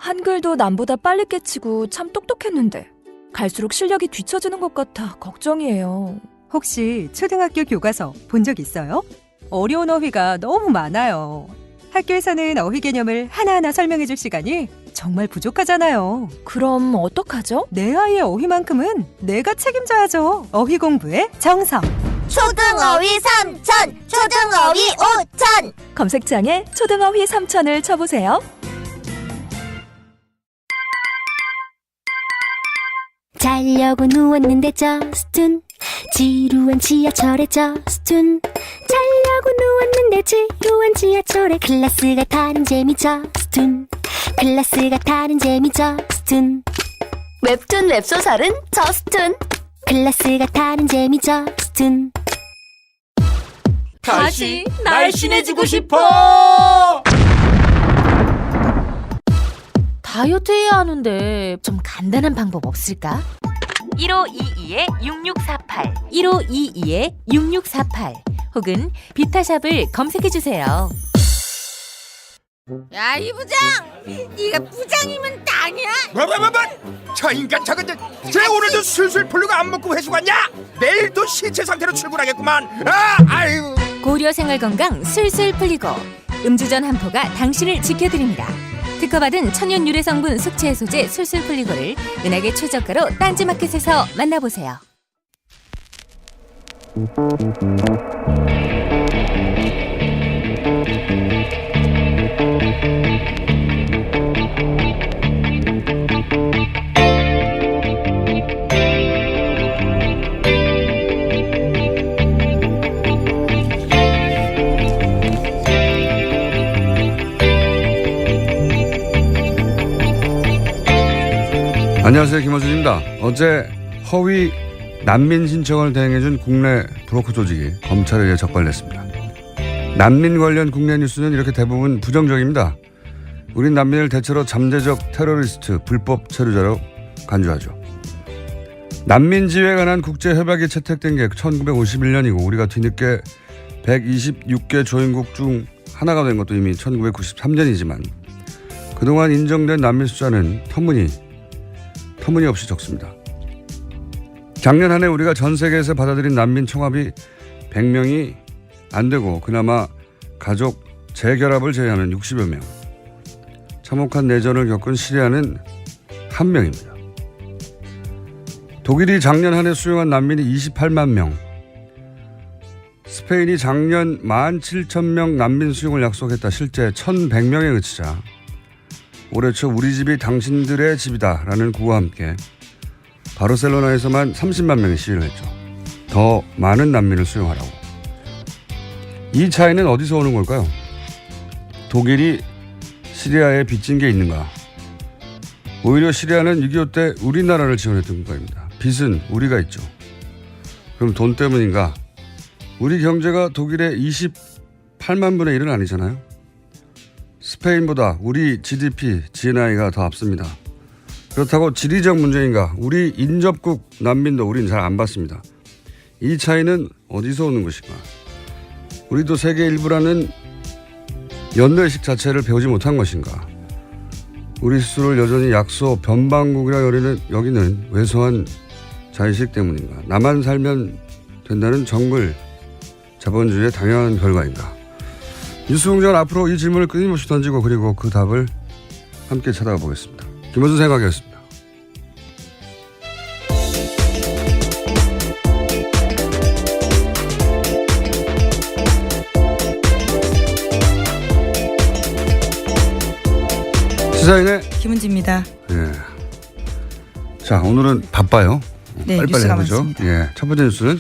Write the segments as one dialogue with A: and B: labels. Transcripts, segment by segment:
A: 한글도 남보다 빨리 깨치고 참 똑똑했는데 갈수록 실력이 뒤처지는 것 같아 걱정이에요.
B: 혹시 초등학교 교과서 본 적 있어요? 어려운 어휘가 너무 많아요. 학교에서는 어휘 개념을 하나하나 설명해 줄 시간이 정말 부족하잖아요.
A: 그럼 어떡하죠?
B: 내 아이의 어휘만큼은 내가 책임져야죠. 어휘 공부의 정성.
C: 초등어휘 3천, 초등어휘 5천.
A: 검색창에 초등어휘 3천을 쳐보세요.
D: 자려고 누웠는데 저스툰 지루한 지하철에 저스툰 자려고 누웠는데 지루한 지하철에 클래스가 타는 재미 저스툰 클래스가 타는 재미 저스툰 웹툰 웹소설은 저스툰 클래스가 타는 재미 저스툰
E: 다시 날씬해지고 싶어.
F: 다이어트 해야 하는데 좀 간단한 방법 없을까? 1522-6648 1522-6648 혹은 비타샵을 검색해주세요.
C: 야, 이 부장! 네가 부장이면 땅이야?
E: 뭐? 저 인간 저건 쟤 오늘도 술술 풀리고 안 먹고 회수 갔냐? 내일도 신체 상태로 출근하겠구만. 아유.
F: 고려 생활건강 술술 풀리고 음주전 한포가 당신을 지켜드립니다. 특허받은 천연 유래 성분 숙취 해소제 술술 풀리고를 은하계 최저가로 딴지마켓에서 만나보세요.
G: 안녕하세요, 김호준입니다. 어제 허위 난민 신청을 대행해준 국내 브로커 조직이 검찰에 의해 적발됐습니다. 난민 관련 국내 뉴스는 이렇게 대부분 부정적입니다. 우린 난민을 대체로 잠재적 테러리스트, 불법 체류자로 간주하죠. 난민지회에 관한 국제협약이 채택된 게 1951년이고 우리가 뒤늦게 126개 조인국 중 하나가 된 것도 이미 1993년이지만 그동안 인정된 난민 숫자는 터무니없이 적습니다. 작년 한 해 우리가 전 세계에서 받아들인 난민 총합이 100명이 안 되고 그나마 가족 재결합을 제외하면 60여 명. 참혹한 내전을 겪은 시리아는 1명입니다. 독일이 작년 한 해 수용한 난민이 28만 명. 스페인이 작년 17,000명 난민 수용을 약속했다. 실제 1,100명에 그치자 올해 초 우리 집이 당신들의 집이다라는 구호와 함께 바르셀로나에서만 30만 명이 시위를 했죠. 더 많은 난민을 수용하라고. 이 차이는 어디서 오는 걸까요? 독일이 시리아에 빚진 게 있는가? 오히려 시리아는 6.25 때 우리나라를 지원했던 국가입니다. 빚은 우리가 있죠. 그럼 돈 때문인가? 우리 경제가 독일의 28만 분의 1은 아니잖아요. 스페인보다 우리 GDP, GNI가 더 앞섭니다. 그렇다고 지리적 문제인가? 우리 인접국 난민도 우린 잘 안 받습니다. 이 차이는 어디서 오는 것인가? 우리도 세계 일부라는 연대의식 자체를 배우지 못한 것인가? 우리 스스로를 여전히 약소, 변방국이라 여기는 왜소한 자의식 때문인가? 나만 살면 된다는 정글 자본주의의 당연한 결과인가? 뉴스공장은 앞으로 이 질문을 끊임없이 던지고 그리고 그 답을 함께 찾아가 보겠습니다. 김호준 생각이었습니다. 시사인의
H: 김은지입니다.
G: 예. 자, 오늘은 바빠요.
H: 네,
G: 빨리빨리
H: 뉴스가
G: 해보죠.
H: 많습니다.
G: 예, 첫 번째 뉴스는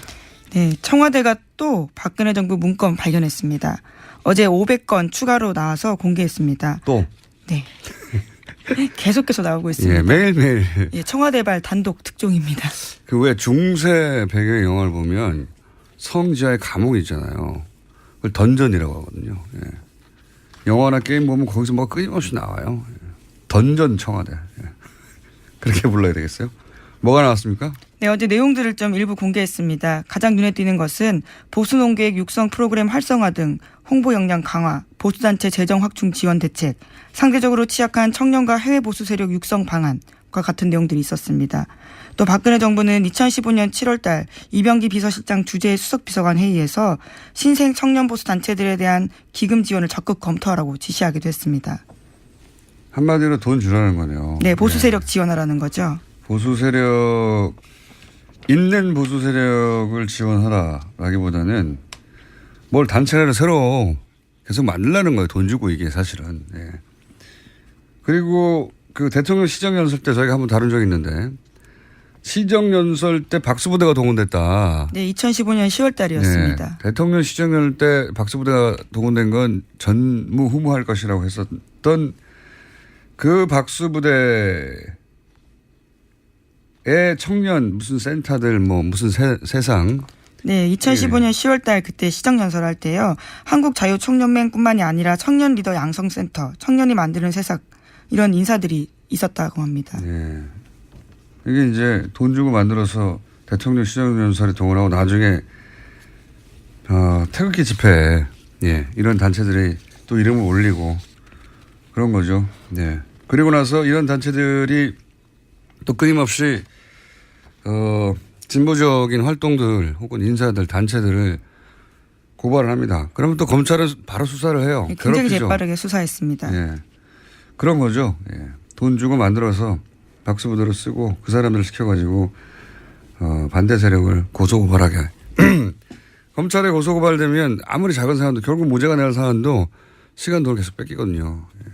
H: 네, 청와대가 또 박근혜 정부 문건 발견했습니다. 어제 500건 추가로 나와서 공개했습니다.
G: 또
H: 네. 계속해서 나오고 있습니다.
G: 예, 매일매일
H: 예, 청와대발 단독 특종입니다.
G: 그 왜 중세 배경의 영화를 보면 성 지하에 감옥이 있잖아요. 그걸 던전이라고 하거든요. 예. 영화나 게임 보면 거기서 뭐 끊임없이 나와요. 예. 던전 청와대. 예. 그렇게 불러야 되겠어요? 뭐가 나왔습니까?
H: 네, 어제 내용들을 좀 일부 공개했습니다. 가장 눈에 띄는 것은 보수 농객 육성 프로그램 활성화 등 홍보 역량 강화, 보수단체 재정 확충 지원 대책, 상대적으로 취약한 청년과 해외 보수 세력 육성 방안과 같은 내용들이 있었습니다. 또 박근혜 정부는 2015년 7월 달 이병기 비서실장 주재 수석비서관 회의에서 신생 청년 보수 단체들에 대한 기금 지원을 적극 검토하라고 지시하기도 했습니다.
G: 한마디로 돈 주라는 거네요.
H: 네, 보수 세력 지원하라는 거죠.
G: 보수 세력, 있는 보수 세력을 지원하라라기보다는 뭘 단체를 새로 계속 만들라는 거예요. 돈 주고 이게 사실은. 예. 그리고 그 대통령 시정연설 때 저희가 한번 다룬 적이 있는데 시정연설 때 박수부대가 동원됐다.
H: 네, 2015년 10월 달이었습니다.
G: 네, 대통령 시정연설 때 박수부대가 동원된 건 전무후무할 것이라고 했었던 그 박수부대의 청년 무슨 센터들 뭐 무슨 세상.
H: 네, 2015년 10월 달 그때 시정연설 할 때요. 한국자유총연맹뿐만이 아니라 청년 리더 양성센터, 청년이 만드는 세상 이런 인사들이 있었다고 합니다.
G: 네. 이게 이제 돈 주고 만들어서 대통령 시정연설에 동원하고 나중에 태극기 집회에 이런 단체들이 또 이름을 올리고 그런 거죠. 네. 그리고 나서 이런 단체들이 또 끊임없이 진보적인 활동들 혹은 인사들 단체들을 고발을 합니다. 그러면 또 검찰은 바로 수사를 해요.
H: 네, 굉장히
G: 괴롭히죠.
H: 재빠르게 수사했습니다.
G: 예. 그런 거죠. 예. 돈 주고 만들어서 박수부대로 쓰고 그 사람들을 시켜가지고 반대 세력을 고소고발하게. 검찰에 고소고발되면 아무리 작은 사안도 결국 무죄가 날 사안도 시간 돈을 계속 뺏기거든요. 예.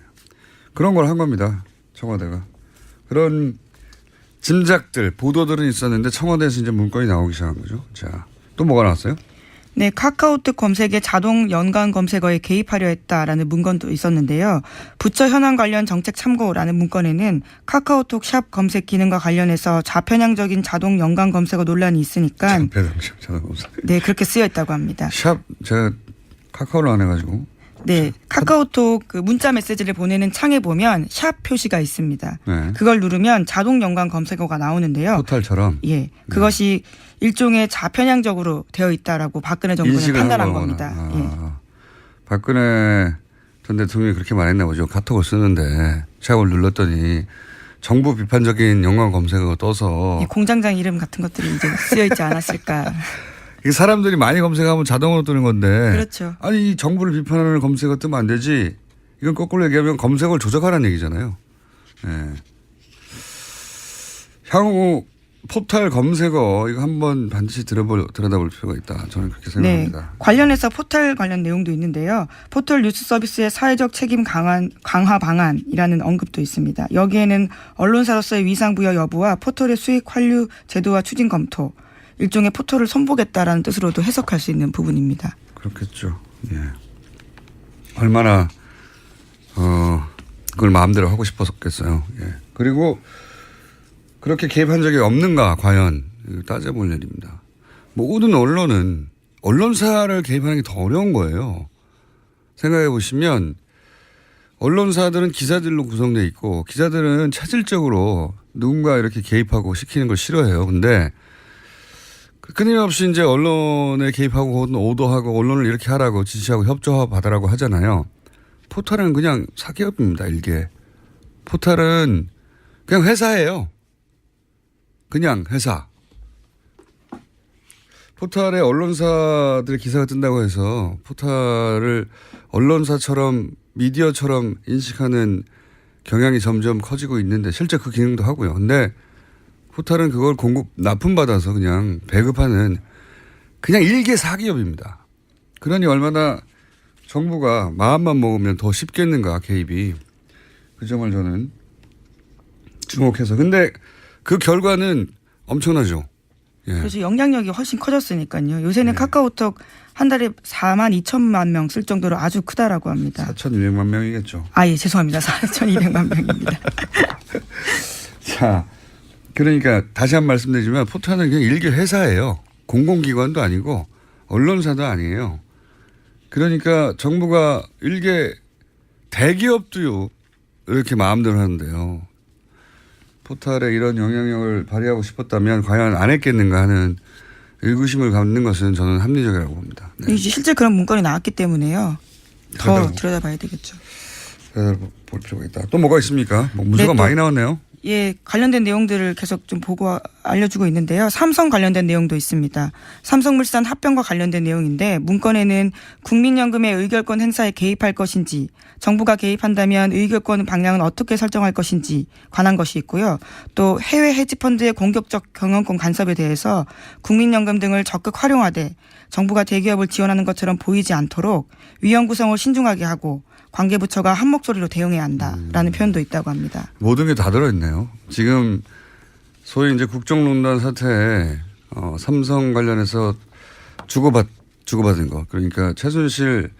G: 그런 걸 한 겁니다. 청와대가. 그런 짐작들, 보도들은 있었는데 청와대에서 이제 문건이 나오기 시작한 거죠. 자, 또 뭐가 나왔어요?
H: 네, 카카오톡 검색에 자동 연관 검색어에 개입하려 했다라는 문건도 있었는데요. 부처 현안 관련 정책 참고라는 문건에는 카카오톡 샵 검색 기능과 관련해서 좌편향적인 자동 연관 검색어 논란이 있으니까
G: 좌편향적 자동 검색.
H: 네, 그렇게 쓰여 있다고 합니다.
G: 샵 제가 카카오를 안 해가지고.
H: 네, 카카오톡 그 문자 메시지를 보내는 창에 보면 샵 표시가 있습니다.
G: 네.
H: 그걸 누르면 자동 연관 검색어가 나오는데요.
G: 포탈처럼.
H: 예, 그것이 일종의 좌편향적으로 되어 있다라고 박근혜 정부는 판단한 겁니다. 예.
G: 박근혜 전 대통령이 그렇게 말했나 보죠. 카톡을 쓰는데 샵을 눌렀더니 정부 비판적인 연관 검색어가 떠서
H: 예, 공장장 이름 같은 것들이 이제 쓰여 있지 않았을까.
G: 이게 사람들이 많이 검색하면 자동으로 뜨는 건데.
H: 그렇죠.
G: 아니 이 정부를 비판하는 검색어 뜨면 안 되지. 이건 거꾸로 얘기하면 검색어를 조작하라는 얘기잖아요. 예. 향후 포털 검색어 이거 한번 반드시 들여다볼 필요가 있다. 저는 그렇게 생각합니다.
H: 네, 관련해서 포털 관련 내용도 있는데요. 포털 뉴스 서비스의 사회적 책임 강화 방안이라는 언급도 있습니다. 여기에는 언론사로서의 위상 부여 여부와 포털의 수익 환류 제도와 추진 검토, 일종의 포털을 손보겠다라는 뜻으로도 해석할 수 있는 부분입니다.
G: 그렇겠죠. 예. 얼마나 그걸 마음대로 하고 싶었겠어요. 예. 그리고 그렇게 개입한 적이 없는가 과연 따져볼 일입니다. 모든 언론은 언론사를 개입하는 게 더 어려운 거예요. 생각해 보시면 언론사들은 기자들로 구성되어 있고 기자들은 차질적으로 누군가 이렇게 개입하고 시키는 걸 싫어해요. 근데 끊임없이 이제 언론에 개입하고 오도하고 언론을 이렇게 하라고 지시하고 협조받으라고 하잖아요. 포털은 그냥 사기업입니다. 일개. 포털은 그냥 회사예요. 그냥 회사. 포털에 언론사들의 기사가 뜬다고 해서 포털을 언론사처럼 미디어처럼 인식하는 경향이 점점 커지고 있는데 실제 그 기능도 하고요. 근데 포털은 그걸 납품받아서 그냥 배급하는 그냥 일개 사기업입니다. 그러니 얼마나 정부가 마음만 먹으면 더 쉽겠는가 개입이. 그 점을 저는 주목해서. 근데 그 결과는 엄청나죠. 예.
H: 그래서 영향력이 훨씬 커졌으니까요. 요새는 카카오톡 한 달에 4만 2천만 명 쓸 정도로 아주 크다라고 합니다.
G: 4,200만 명이겠죠.
H: 아, 예, 죄송합니다. 4,200만 명입니다.
G: 자, 그러니까 다시 한 번 말씀드리지만 포털은 그냥 일개 회사예요. 공공기관도 아니고 언론사도 아니에요. 그러니까 정부가 일개 대기업도요 이렇게 마음대로 하는데요. 포탈에 이런 영향력을 발휘하고 싶었다면 과연 안 했겠는가 하는 의구심을 갖는 것은 저는 합리적이라고 봅니다. 네.
H: 이제 실제 그런 문건이 나왔기 때문에요. 더 들여다봐야 되겠죠.
G: 볼 필요가 있다. 또 뭐가 있습니까? 뭐 문서가
H: 네, 또-
G: 많이 나왔네요.
H: 예, 관련된 내용들을 계속 좀 보고 알려주고 있는데요. 삼성 관련된 내용도 있습니다. 삼성물산 합병과 관련된 내용인데 문건에는 국민연금의 의결권 행사에 개입할 것인지 정부가 개입한다면 의결권 방향은 어떻게 설정할 것인지 관한 것이 있고요. 또 해외 헤지펀드의 공격적 경영권 간섭에 대해서 국민연금 등을 적극 활용하되 정부가 대기업을 지원하는 것처럼 보이지 않도록 위원 구성을 신중하게 하고 관계부처가 한 목소리로 대응해야 한다라는 표현도 있다고 합니다.
G: 모든 게 다 들어있네요. 지금 소위 이제 국정농단 사태에 삼성 관련해서 주고받은 거. 그러니까 최순실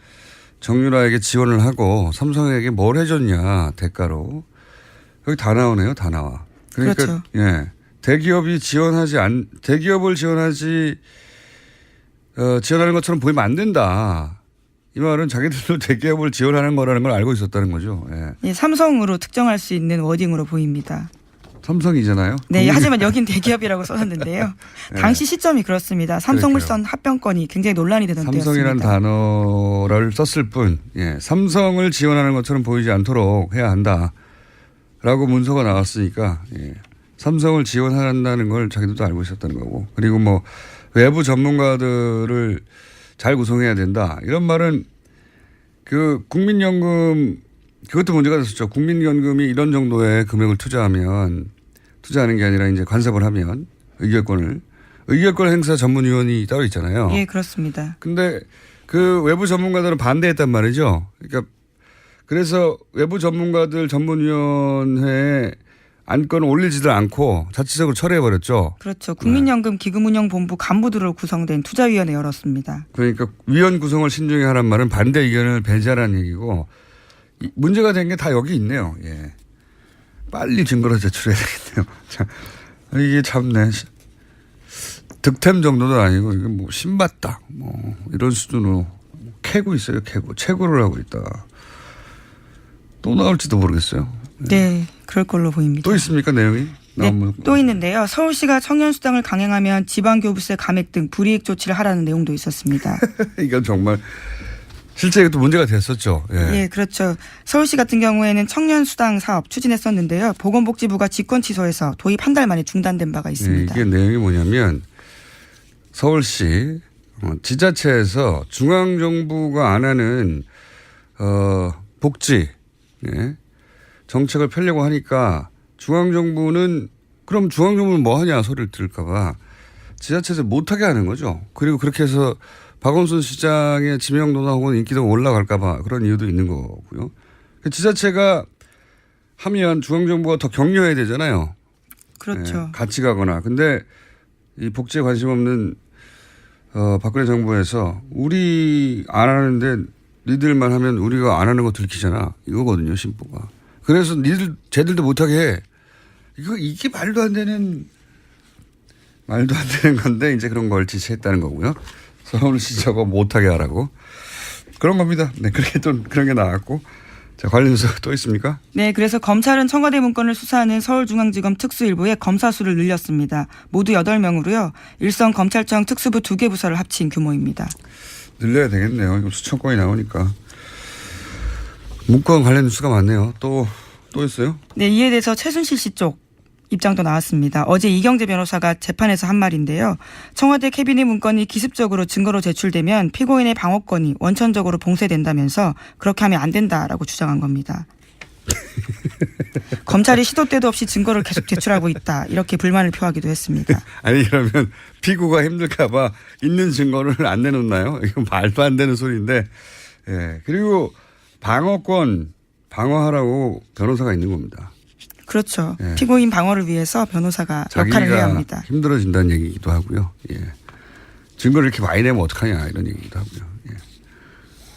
G: 정유라에게 지원을 하고 삼성에게 뭘 해줬냐 대가로. 여기 다 나오네요. 다 나와. 그러니까
H: 그렇죠.
G: 예. 대기업을 지원하는 것처럼 보이면 안 된다. 이 말은 자기들도 대기업을 지원하는 거라는 걸 알고 있었다는 거죠. 예.
H: 예, 삼성으로 특정할 수 있는 워딩으로 보입니다.
G: 삼성이잖아요.
H: 네, 하지만 여긴 대기업이라고 써놨는데요.
G: 네.
H: 당시 시점이 그렇습니다. 삼성물산 합병건이 굉장히 논란이 되던
G: 삼성이라는
H: 때였습니다.
G: 단어를 썼을 뿐, 예, 삼성을 지원하는 것처럼 보이지 않도록 해야 한다라고 문서가 나왔으니까, 예, 삼성을 지원한다는 걸 자기들도 알고 있었다는 거고, 그리고 뭐 외부 전문가들을 잘 구성해야 된다. 이런 말은 그 국민연금 그것도 문제가 됐었죠. 국민연금이 이런 정도의 금액을 투자하는 게 아니라 이제 간섭을 하면 의결권 행사 전문위원이 따로 있잖아요.
H: 예, 그렇습니다.
G: 근데 그 외부 전문가들은 반대했단 말이죠. 그러니까 그래서 외부 전문가들 전문위원회에 안건을 올리지도 않고 자체적으로 철회해버렸죠.
H: 그렇죠. 국민연금 기금운용본부 간부들로 구성된 투자위원회 열었습니다.
G: 그러니까 위원 구성을 신중히 하란 말은 반대 의견을 배제하라는 얘기고 문제가 된 게 다 여기 있네요. 예. 빨리 증거를 제출해야 되겠네요. 자, 이게 참네. 득템 정도도 아니고 이게 뭐 신받다 뭐 이런 수준으로 캐고 있어요. 채굴을 하고 있다. 또 나올지도 모르겠어요.
H: 네, 그럴 걸로 보입니다.
G: 또 있습니까 내용이?
H: 네, 또 있는데요. 서울시가 청년수당을 강행하면 지방교부세 감액 등 불이익 조치를 하라는 내용도 있었습니다.
G: 이건 정말 실제 이것도 문제가 됐었죠. 예.
H: 예, 그렇죠. 서울시 같은 경우에는 청년수당 사업 추진했었는데요. 보건복지부가 직권 취소해서 도입 한 달 만에 중단된 바가 있습니다.
G: 이게 내용이 뭐냐면 서울시 지자체에서 중앙정부가 안 하는 복지 정책을 펴려고 하니까 중앙정부는 뭐 하냐 소리를 들을까 봐 지자체에서 못하게 하는 거죠. 그리고 그렇게 해서 박원순 시장의 지명도나 혹은 인기도가 올라갈까 봐 그런 이유도 있는 거고요. 지자체가 하면 중앙정부가 더 격려해야 되잖아요.
H: 그렇죠.
G: 같이 가거나. 근데 이 복지에 관심 없는 박근혜 정부에서 우리 안 하는데 니들만 하면 우리가 안 하는 거 들키잖아. 이거거든요, 심보가. 그래서 쟤들도 못하게 해. 이게 말도 안 되는 건데 이제 그런 걸 지시했다는 거고요. 서울시 저거 못하게 하라고. 그런 겁니다. 네, 그렇게 또 그런 게 나왔고. 자, 관련 뉴스 또 있습니까?
H: 네, 그래서 검찰은 청와대 문건을 수사하는 서울중앙지검 특수일부의 검사 수를 늘렸습니다. 모두 8명으로요. 일선 검찰청 특수부 2개 부서를 합친 규모입니다.
G: 늘려야 되겠네요. 이거 수천 건이 나오니까. 문건 관련 뉴스가 많네요. 또 있어요?
H: 네, 이에 대해서 최순실 씨 쪽 입장도 나왔습니다. 어제 이경재 변호사가 재판에서 한 말인데요. 청와대 캐비닛 문건이 기습적으로 증거로 제출되면 피고인의 방어권이 원천적으로 봉쇄된다면서 그렇게 하면 안 된다라고 주장한 겁니다. 검찰이 시도 때도 없이 증거를 계속 제출하고 있다. 이렇게 불만을 표하기도 했습니다.
G: 아니 그러면 피고가 힘들까 봐 있는 증거를 안 내놓나요? 이건 말도 안 되는 소리인데. 예. 그리고 방어권 방어하라고 변호사가 있는 겁니다.
H: 그렇죠.
G: 예.
H: 피고인 방어를 위해서 변호사가 역할을 해야 합니다.
G: 힘들어진다는 얘기기도 하고요. 예. 증거를 이렇게 많이 내면 어떡하냐 이런 얘기기도 하고요. 예.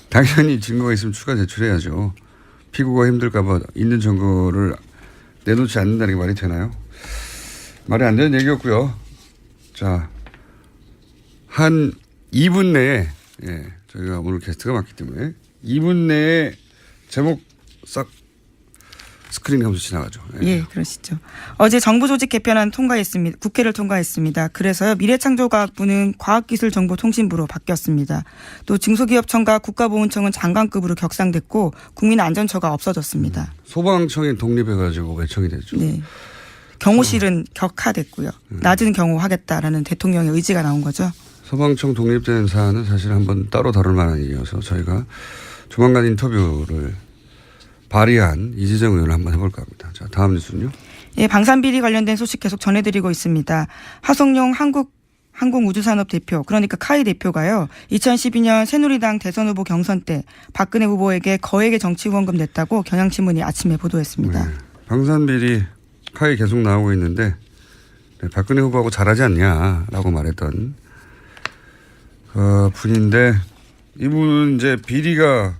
G: 당연히 증거가 있으면 추가 제출해야죠. 피고가 힘들까 봐 있는 증거를 내놓지 않는다는 게 말이 되나요? 말이 안 되는 얘기였고요. 자, 한 2분 내에 저희가 오늘 게스트가 많기 때문에 2분 내에 제목 싹 스크린하면서 지나가죠.
H: 예, 그러시죠. 어제 정부 조직 개편안 통과했습니다. 국회를 통과했습니다. 그래서요, 미래창조과학부는 과학기술정보통신부로 바뀌었습니다. 또 중소기업청과 국가보훈청은 장관급으로 격상됐고 국민안전처가 없어졌습니다.
G: 소방청이 독립해가지고 외청이 됐죠.
H: 네. 경호실은 격하됐고요. 낮은 경호하겠다라는 대통령의 의지가 나온 거죠.
G: 소방청 독립된 사안은 사실 한번 따로 다룰 만한 일이어서 저희가 조만간 인터뷰를 발의한 이재정 의원을 한번 해볼까 합니다. 자, 다음 뉴스는요.
H: 예, 방산비리 관련된 소식 계속 전해드리고 있습니다. 하성룡 항공우주산업 대표, 그러니까 카이 대표가요, 2012년 새누리당 대선 후보 경선 때 박근혜 후보에게 거액의 정치 후원금 냈다고 경향신문이 아침에 보도했습니다.
G: 네, 방산비리 카이 계속 나오고 있는데 네, 박근혜 후보하고 잘하지 않냐라고 말했던 분인데 이분은 이제 비리가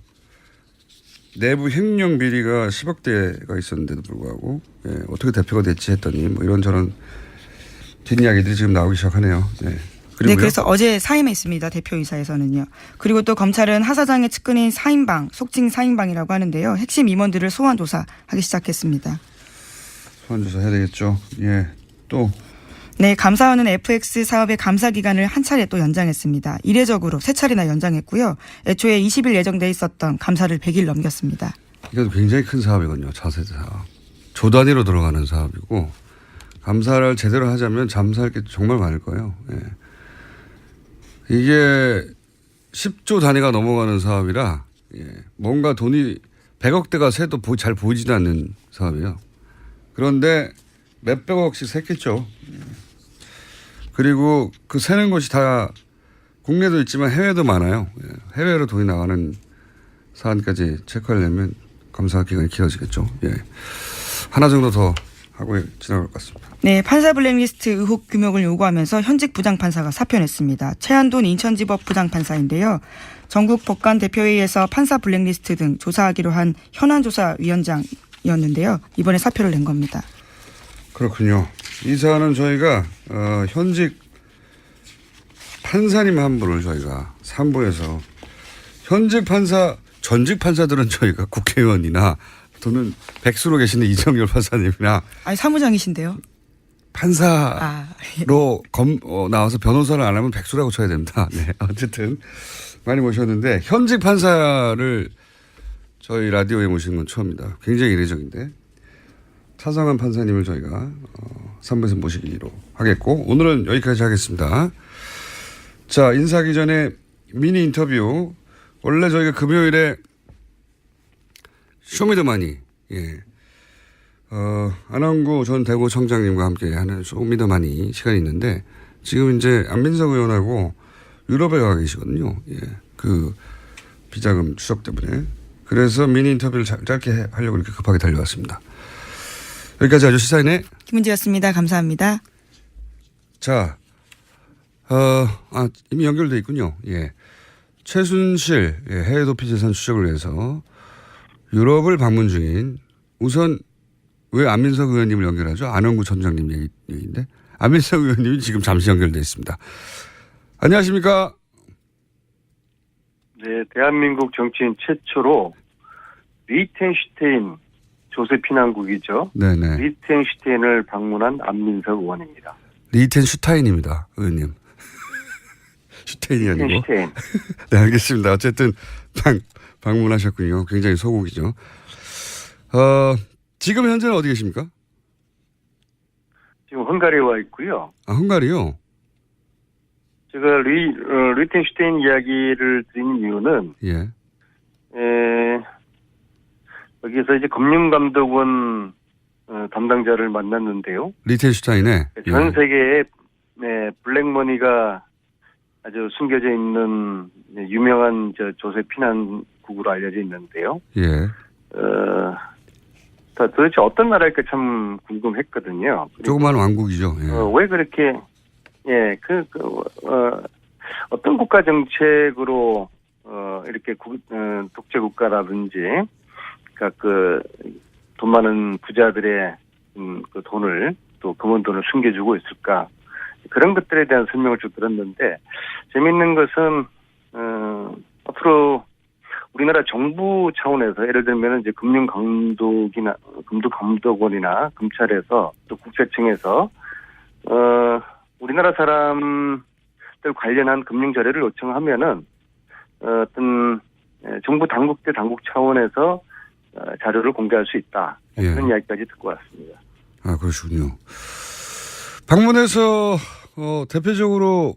G: 내부 횡령 비리가 10억 대가 있었는데도 불구하고 어떻게 대표가 됐지 했더니 뭐 이런저런 뒷이야기들이 지금 나오기 시작하네요. 네.
H: 네, 그래서 어제 사임했습니다. 대표이사에서는요. 그리고 또 검찰은 하 사장의 측근인 사임방, 속칭 사임방이라고 하는데요. 핵심 임원들을 소환 조사하기 시작했습니다.
G: 소환 조사 해야 되겠죠. 예. 또
H: 네, 감사원은 FX 사업의 감사 기간을 한 차례 또 연장했습니다. 이례적으로 3차례나 연장했고요. 애초에 20일 예정돼 있었던 감사를 100일 넘겼습니다.
G: 이것도 굉장히 큰 사업이거든요. 차세대 사업. 조 단위로 들어가는 사업이고 감사를 제대로 하자면 잠사할 게 정말 많을 거예요. 예. 이게 10조 단위가 넘어가는 사업이라 뭔가 돈이 100억대가 새도 잘 보이지도 않는 사업이에요. 그런데 몇백억씩 샜겠죠. 그리고 그 새는 곳이 다 국내도 있지만 해외도 많아요. 해외로 돈이 나가는 사안까지 체크하려면 감사 기간이 길어지겠죠. 예. 하나 정도 더 하고 지나갈 것 같습니다.
H: 네, 판사 블랙리스트 의혹 규명을 요구하면서 현직 부장판사가 사표냈습니다. 최한돈 인천지법 부장판사인데요. 전국 법관 대표회의에서 판사 블랙리스트 등 조사하기로 한 현안조사위원장이었는데요. 이번에 사표를 낸 겁니다.
G: 그렇군요. 이 사안은 저희가 현직 판사님 한 분을 저희가 3부에서 현직 판사, 전직 판사들은 저희가 국회의원이나 또는 백수로 계시는 이정열 판사님이나
H: 아니 사무장이신데요.
G: 판사로 나와서 변호사를 안 하면 백수라고 쳐야 됩니다. 네, 어쨌든 많이 모셨는데 현직 판사를 저희 라디오에 모시는 건 처음입니다. 굉장히 이례적인데 차성한 판사님을 저희가 3부에서 모시기로 하겠고 오늘은 여기까지 하겠습니다. 자, 인사하기 전에 미니 인터뷰. 원래 저희가 금요일에 쇼미더머니 안원구 전 대구청장님과 함께 하는 쇼미더머니 시간이 있는데 지금 이제 안민석 의원하고 유럽에 가 계시거든요. 예. 그 비자금 추적 때문에. 그래서 미니 인터뷰를 짧게 하려고 이렇게 급하게 달려왔습니다. 여기까지 아주 시사인의
H: 김은지였습니다. 감사합니다.
G: 자, 이미 연결돼 있군요. 예. 최순실 해외 도피 재산 추적을 위해서 유럽을 방문 중인 우선 왜 안민석 의원님을 연결하죠? 안원구 전장님 얘기인데 안민석 의원님이 지금 잠시 연결돼 있습니다. 안녕하십니까?
I: 네, 대한민국 정치인 최초로 리텐슈테인 조세 피난국이죠. 네네. 리텐슈테인을 방문한 안민석 의원입니다.
G: 리텐슈타인입니다, 의원님. 슈테인이 아니고.
I: 리텐슈테인.
G: 네, 알겠습니다. 어쨌든 방문하셨군요. 굉장히 소국이죠. 지금 현재는 어디 계십니까?
I: 지금 헝가리에 와 있고요.
G: 아, 헝가리요?
I: 제가 리텐슈테인 이야기를 드린 이유는 여기서 이제 금융감독원 담당자를 만났는데요.
G: 리텐슈타인에
I: 전 세계에 블랙머니가 아주 숨겨져 있는 유명한 조세 피난국으로 알려져 있는데요. 도대체 어떤 나라일까 참 궁금했거든요.
G: 조그만 왕국이죠.
I: 왜 그렇게 어떤 국가 정책으로 이렇게 독재 국가라든지 그러니까 돈 많은 부자들의 그 돈을 또 검은 돈을 숨겨주고 있을까 그런 것들에 대한 설명을 쭉 들었는데 재미있는 것은 앞으로 우리나라 정부 차원에서 예를 들면 이제 금융감독원이나 검찰에서 또 국세청에서 우리나라 사람들 관련한 금융 자료를 요청하면은 어떤 정부 당국 대 당국 차원에서 자료를 공개할 수 있다.
G: 예.
I: 그런 이야기까지 듣고 왔습니다.
G: 아, 그러시군요. 방문해서 대표적으로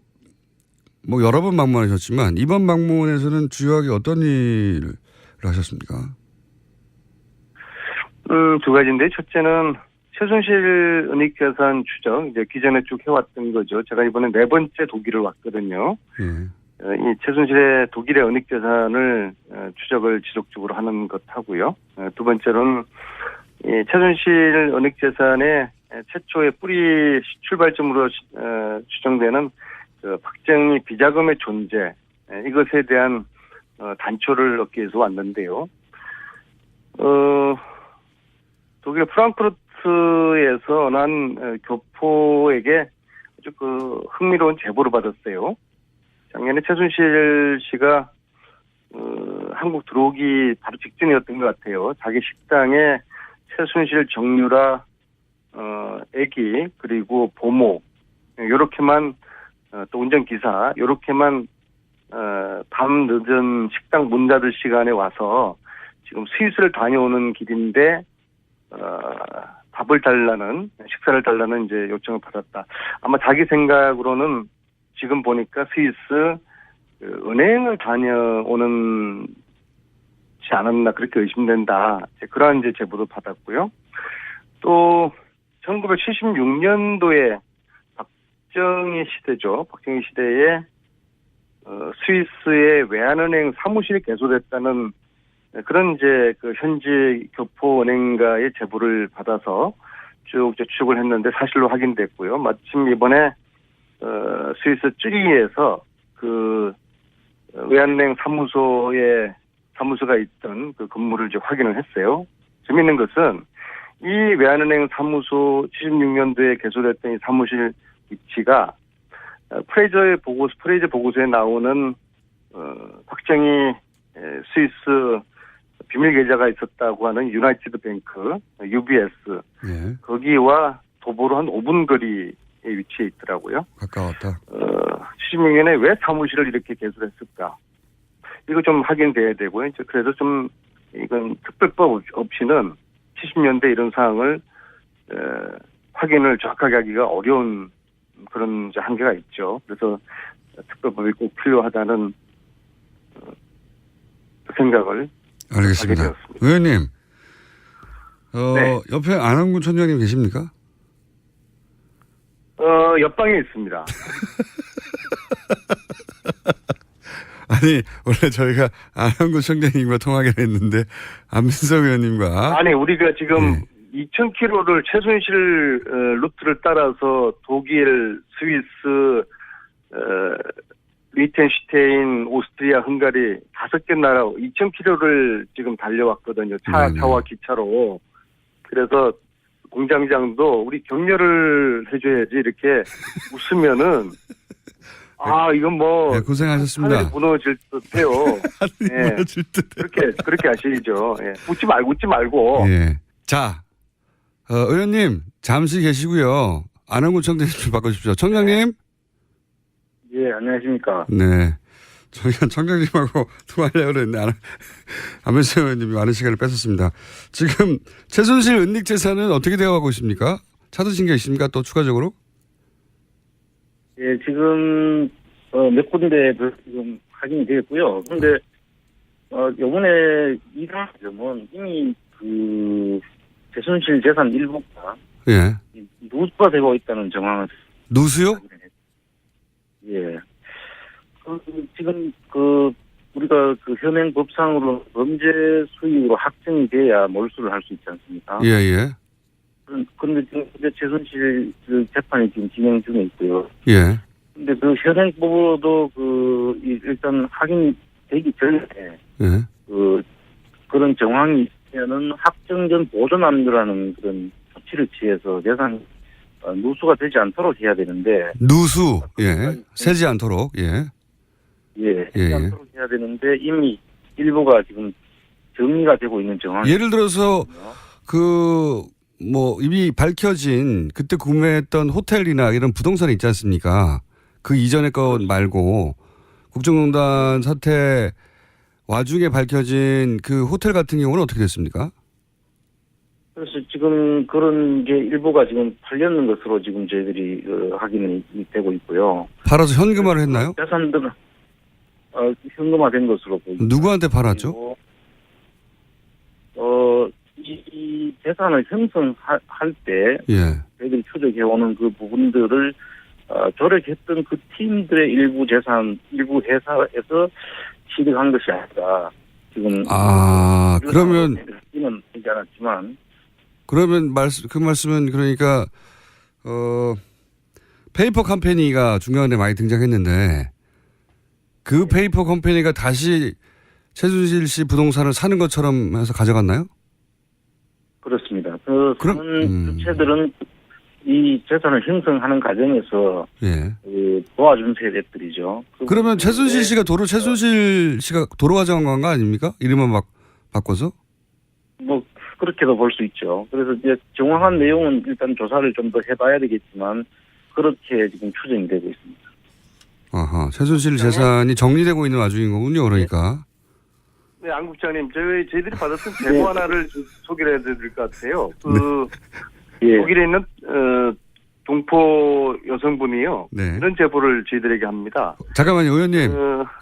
G: 뭐 여러 번 방문하셨지만 이번 방문에서는 주요하게 어떤 일을 하셨습니까?
I: 두 가지인데 첫째는 최순실 은닉재산 추적 이제 기존에 쭉 해왔던 거죠. 제가 이번에 4번째 독일을 왔거든요.
G: 예.
I: 이 최순실의 독일의 은닉재산을 추적을 지속적으로 하는 것 하고요. 두 번째로는 이 최순실 은닉재산의 최초의 뿌리 출발점으로 추정되는 그 박정희 비자금의 존재 이것에 대한 단초를 얻기 위해서 왔는데요. 독일 프랑크푸르트에서 난 교포에게 아주 그 흥미로운 제보를 받았어요. 작년에 최순실 씨가 한국 들어오기 바로 직전이었던 것 같아요. 자기 식당에 최순실 정유라 애기 그리고 보모 요렇게만 또 운전기사 요렇게만 밤 늦은 식당 문 닫을 시간에 와서 지금 스위스를 다녀오는 길인데 밥을 달라는 식사를 달라는 이제 요청을 받았다. 아마 자기 생각으로는 지금 보니까 스위스 은행을 다녀오는지 않았나 그렇게 의심된다. 그러한 이제 제보도 받았고요. 또 1976년도에 박정희 시대죠. 박정희 시대에 스위스의 외환은행 사무실이 개소됐다는 그런 이제 그 현지 교포은행가의 제보를 받아서 쭉 이제 추적을 했는데 사실로 확인됐고요. 마침 이번에 스위스 쯔리히에서 그 외환은행 사무소가 있던 그 건물을 이제 확인을 했어요. 재미있는 것은 이 외환은행 사무소 76년도에 개소됐던 이 사무실 위치가 프레이저 보고서에 나오는 박정희 스위스 비밀 계좌가 있었다고 하는 유나이티드 뱅크 UBS
G: 예.
I: 거기와 도보로 한 5분 거리에 위치해 있더라고요.
G: 가까웠다.
I: 76년에 왜 사무실을 이렇게 개설했을까? 이거 좀 확인돼야 되고요. 그래서 좀 이건 특별법 없이는 70년대 이런 사항을 확인을 정확하게 하기가 어려운 그런 이제 한계가 있죠. 그래서 특별법이 꼭 필요하다는 생각을
G: 알겠습니다.
I: 하게 되었습니다.
G: 의원님,
I: 네.
G: 옆에 안한군 총장님 계십니까?
I: 옆방에 있습니다.
G: 아니, 원래 저희가 안한군 총장님과 통화하기로 했는데 안민석 의원님과
I: 아니, 우리가 지금
G: 네.
I: 2,000km를 최순실 루트를 따라서 독일, 스위스, 리텐슈테인, 오스트리아, 헝가리 5개 나라 2,000km를 지금 달려왔거든요. 차와 기차로. 그래서 공장장도 우리 격려를 해줘야지 이렇게 웃으면은 이건 뭐
G: 네, 고생하셨습니다.
I: 하늘이 무너질 듯해요.
G: 하늘이 무너질 듯.
I: 그렇게 하시죠. 예. 웃지 말고.
G: 예. 자, 의원님 잠시 계시고요. 안한군 총장님 좀 바꿔주십시오. 총장님.
I: 예, 안녕하십니까.
G: 네. 저희가 총장님하고 통화하려고 그랬는데 안민석 의원님이 많은 시간을 뺏었습니다. 지금 최순실 은닉 재산은 어떻게 되어가고 있습니까? 찾으신 게 있습니까? 또 추가적으로?
J: 예, 지금 몇 군데 지금 확인이 되었고요. 그런데 요번에 이상한 점은 이미 그 최순실 재산 일부가
G: 예.
J: 누수가 되고 있다는 정황을
G: 누수요?
J: 예. 지금 우리가 현행 법상으로 범죄 수익으로 확정이 돼야 몰수를 할 수 있지 않습니까?
G: 예, 예.
J: 그런데 지금 최순실 재판이 지금 진행 중에 있고요.
G: 예.
J: 근데 현행법으로도 일단 확인되기 전에
G: 예.
J: 그런 정황이 있으면은 확정된 보존함이라는 그런 조치를 취해서 재산 누수가 되지 않도록 해야 되는데.
G: 누수. 예. 새지 않도록. 예.
J: 예. 새지 않도록 해야 되는데 이미 일부가 지금 정리가 되고 있는 정황.
G: 예를 들어서 이미 밝혀진 그때 구매했던 호텔이나 이런 부동산이 있지 않습니까? 그 이전의 것 말고 국정농단 사태 와중에 밝혀진 그 호텔 같은 경우는 어떻게 됐습니까?
J: 그래서 지금 그런 게 일부가 지금 팔렸는 것으로 지금 저희들이 확인이 되고 있고요.
G: 팔아서 현금화를 했나요?
J: 재산들은 현금화된 것으로 보입니다.
G: 누구한테 팔았죠?
J: 그리고, 이 재산을 형성할 때
G: 예.
J: 저희들이 추적해오는 그 부분들을 조력했던 그 팀들의 일부 재산, 일부 회사에서 취득한 것이 아니라 지금
G: 그러면
J: 이는 되지 않았지만
G: 그러면 그 말씀은 그러니까 페이퍼 컴퍼니가 중요한데 많이 등장했는데 그 페이퍼 컴퍼니가 다시 최순실 씨 부동산을 사는 것처럼 해서 가져갔나요?
J: 그렇습니다. 그 사는 주체들은 이 재산을 형성하는 과정에서 도와준 세력들이죠.
G: 그러면 최순실 씨가 도로 가져간 거 아닙니까? 이름만 막 바꿔서?
J: 뭐 그렇게도 볼 수 있죠. 그래서 이제 정확한 내용은 일단 조사를 좀 더 해봐야 되겠지만 그렇게 지금 추정이 되고 있습니다.
G: 아하, 최순실 재산이 정리되고 있는 와중인 거군요. 그러니까.
I: 네, 안 국장님, 저희들이 받았던 제보 하나를 소개를 해드릴 것 같아요. 독일에 있는 동포 여성분이요.
G: 네.
I: 이런 제보를 저희들에게 합니다.
G: 잠깐만요, 의원님.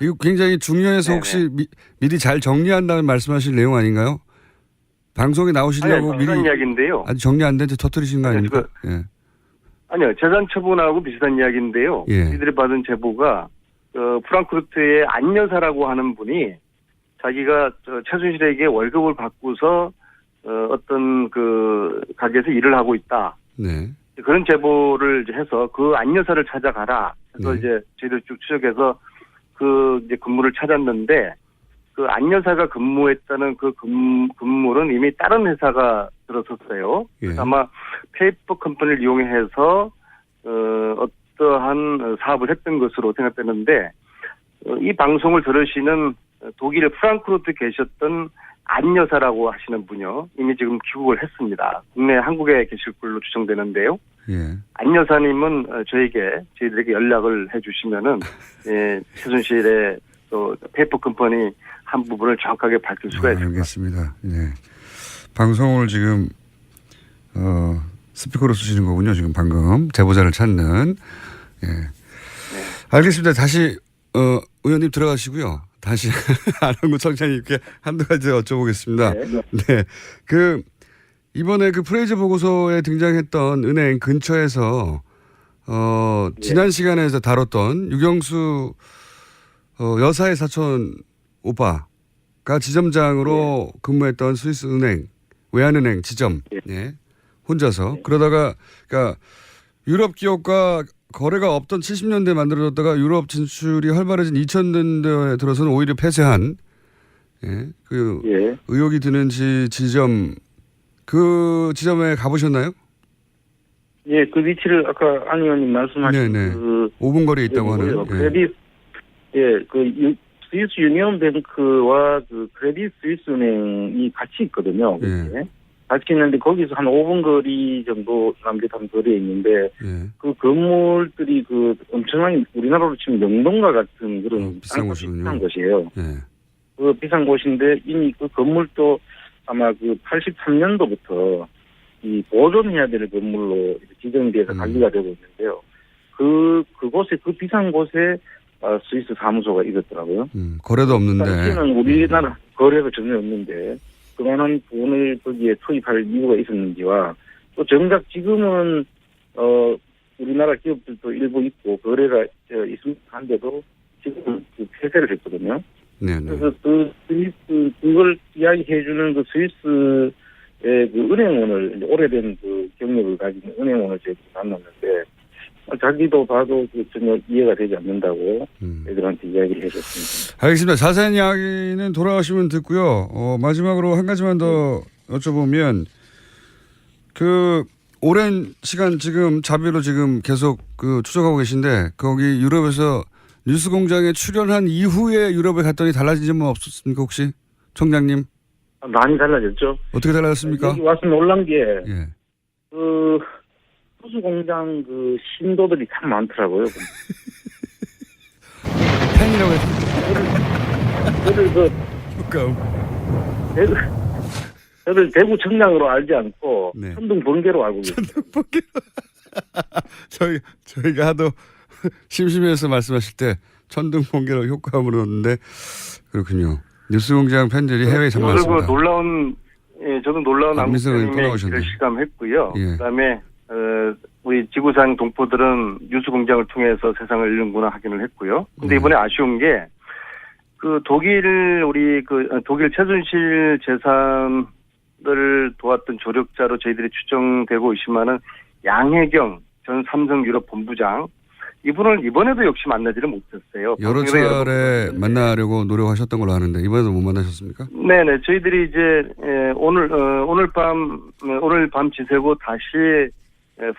G: 이거 굉장히 중요해서 혹시 미리 잘 정리한다는 말씀하실 내용 아닌가요? 방송에 나오시려고 미리
I: 이야기인데요.
G: 아직 정리 안 된 채 터뜨리신 거 아닙니까?
I: 아니요, 재산 처분하고 비슷한 이야기인데요. 저희들이 받은 제보가 프랑크푸르트의 안 여사라고 하는 분이 자기가 최순실에게 월급을 받고서 어떤 그 가게에서 일을 하고 있다.
G: 네.
I: 그런 제보를 해서 그 안 여사를 찾아가라. 그래서 이제 저희들 쭉 추적해서 그 이제 근무를 찾았는데 그 안 여사가 근무했다는 그 근무는 이미 다른 회사가 들어섰어요. 그래서 아마 페이퍼 컴퍼니를 이용해서 어떠한 사업을 했던 것으로 생각되는데 이 방송을 들으시는 독일 프랑크푸르트에 계셨던 안 여사라고 하시는 분요. 이미 지금 귀국을 했습니다. 국내 한국에 계실 걸로 추정되는데요. 안 여사님은 저희들에게 연락을 해주시면은 최순실의 또 페이퍼 컴퍼니 한 부분을 정확하게 밝힐 수가 있습니다.
G: 알겠습니다. 방송을 지금 스피커로 쓰시는 거군요. 지금 방금 제보자를 찾는. 알겠습니다. 다시 의원님 들어가시고요. 다시 안홍구 청장님께 한두 가지 여쭤보겠습니다. 네. 이번에 그 프레이저 보고서에 등장했던 은행 근처에서 지난 시간에서 다뤘던 유경수 여사의 사촌 오빠가 지점장으로 근무했던 스위스 은행, 외환은행 지점, 혼자서 그러다가 그러니까 유럽 기업과 거래가 없던 70년대에 만들어졌다가 유럽 진출이 활발해진 2000년대에 들어서는 오히려 폐쇄한 의혹이 드는 지점, 그 지점에 가보셨나요?
J: 예, 그 위치를 아까 안 의원님 말씀하신
G: 5분 거리에 있다고 하는.
J: 스위스 유니온뱅크와 그 크레딧 스위스 은행이 같이 있거든요. 같이 있는데 거기서 한 5분 거리 정도 남짓한 거리에 있는데 그 건물들이 그 엄청난 우리나라로 치면 명동과 같은 그런
G: 비싼
J: 곳이에요. 그 비싼 곳인데 이미 그 건물도 아마 그 83년도부터 이 보존해야 될 건물로 지정돼서 관리가 되고 있는데요. 그곳에 그 비싼 곳에 스위스 사무소가 있었더라고요.
G: 거래도 없는데.
J: 당시에는 우리나라 거래가 전혀 없는데 그만한 돈을 거기에 투입할 이유가 있었는지와 또 정작 지금은 우리나라 기업들도 일부 있고 거래가 있습니다 한데도 지금 그 폐쇄를 했거든요. 그래서 그걸 이야기해주는 그 스위스의 그 은행원을 오래된 그 경력을 가진 은행원을 제가 만났는데 자기도 봐도 전혀 이해가 되지 않는다고 애들한테 이야기를 해줬습니다.
G: 알겠습니다. 자세한 이야기는 돌아오시면 듣고요. 마지막으로 한 가지만 더 여쭤보면 그 오랜 시간 지금 자비로 지금 계속 그 추적하고 계신데 거기 유럽에서 뉴스공장에 출연한 이후에 유럽에 갔더니 달라진 점은 없었습니까 혹시 총장님?
J: 많이 달라졌죠.
G: 어떻게 달라졌습니까?
J: 여기 와서 놀란 게,
G: 예.
J: 호수공장 신도들이 참 많더라고요.
G: 팬이라고 해서.
J: 저를 대구 청량으로 알지 않고
G: 네.
J: 천둥 번개로 알고 계세요.
G: 저희가 하도 심심해서 말씀하실 때 천둥 번개로 효과음으로 넣었는데 그렇군요. 뉴스공장 팬들이 해외에 참 많습니다.
I: 저도 놀라운
G: 안민석 의원님
I: 한국인의
G: 돌아오셨네.
I: 길을 실감했고요.
G: 예.
I: 그다음에 우리 지구상 동포들은 뉴스공장을 통해서 세상을 읽는구나 확인을 했고요. 근데 이번에 아쉬운 게 독일 최순실 재산을 도왔던 조력자로 저희들이 추정되고 있지만은 양혜경 전 삼성 유럽 본부장 이분을 이번에도 역시 만나지를 못했어요.
G: 여러 차례 만나려고 노력하셨던 걸로 아는데 이번에도 못 만나셨습니까?
I: 네네. 저희들이 이제 오늘 밤 지새고 다시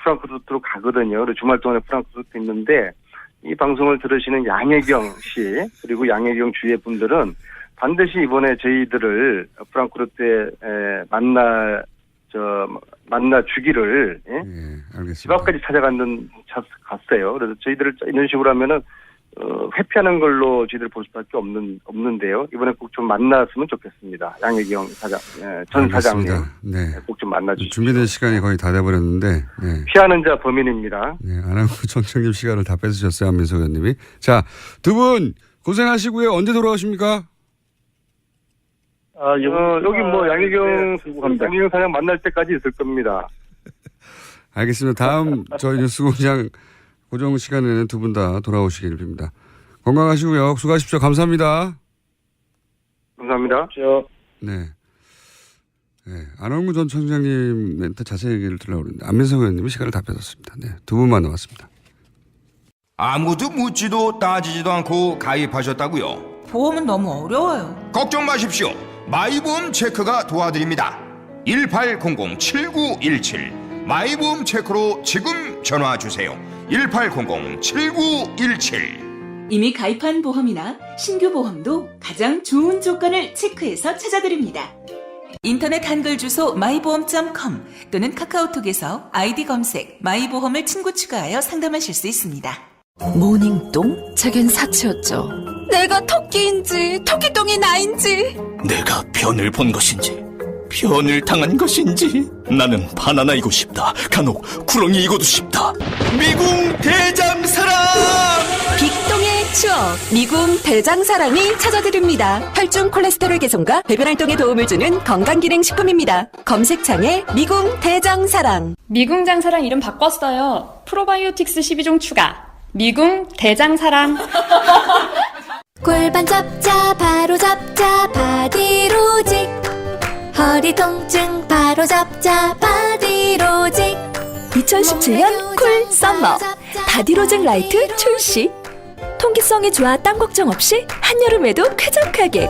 I: 프랑크푸르트로 가거든요. 그리고 주말 동안에 프랑크푸르트 있는데 이 방송을 들으시는 양혜경 씨 그리고 양혜경 주위의 분들은 반드시 이번에 저희들을 프랑크푸르트에 만나 주기를
G: 알겠습니다.
I: 집 앞까지 갔어요. 그래서 저희들을 이런 식으로 하면은 회피하는 걸로 저희들 볼 수밖에 없는데요. 이번에 꼭 좀 만났으면 좋겠습니다. 양혜경 전 사장님.
G: 네.
I: 꼭 좀 만나주시죠.
G: 준비된 시간이 거의 다 돼버렸는데. 네.
I: 피하는 자 범인입니다.
G: 네. 안한구 총장님 시간을 다 뺏으셨어요. 안민석 의원님이. 자, 두 분 고생하시고요. 언제 돌아오십니까?
I: 여기 양혜경 사장 만날 때까지 있을 겁니다.
G: 알겠습니다. 다음 저희 뉴스공장 고정 시간에는 두 분 다 돌아오시길 빕니다. 건강하시고요. 수고하십시오. 감사합니다.
I: 감사합니다.
G: 네. 안원구 전 총장님한테 자세히 얘기를 들으려고 했는데 안민석 의원님이 시간을 다 뺏었습니다. 네. 두 분만 남았습니다.
E: 아무도 묻지도 따지지도 않고 가입하셨다고요?
C: 보험은 너무 어려워요.
E: 걱정 마십시오. 마이보험 체크가 도와드립니다. 1800-7917 마이보험 체크로 지금 전화 주세요. 1800-7917
K: 이미 가입한 보험이나 신규 보험도 가장 좋은 조건을 체크해서 찾아드립니다. 인터넷 한글 주소 마이보험.com 또는 카카오톡에서 아이디 검색 마이보험을 친구 추가하여 상담하실 수 있습니다.
A: 모닝똥? 제겐 사치였죠. 내가 토끼인지 토끼똥이 나인지
L: 내가 변을 본 것인지 변을 당한 것인지 나는 바나나이고 싶다. 간혹 구렁이이고도 싶다. 미궁 대장사랑
K: 빅똥의 추억 미궁 대장사랑이 찾아드립니다. 혈중 콜레스테롤 개선과 배변 활동에 도움을 주는 건강기능식품입니다. 검색창에 미궁 대장사랑.
M: 미궁 장사랑 이름 바꿨어요. 프로바이오틱스 12종 추가. 미궁 대장사랑.
D: 골반 잡자 바로 잡자 바디로직 허리 통증 바로 잡자 바디로직
A: 2017년 쿨 썸머 바디로직 라이트 출시. 통기성이 좋아 땀 걱정 없이 한여름에도 쾌적하게.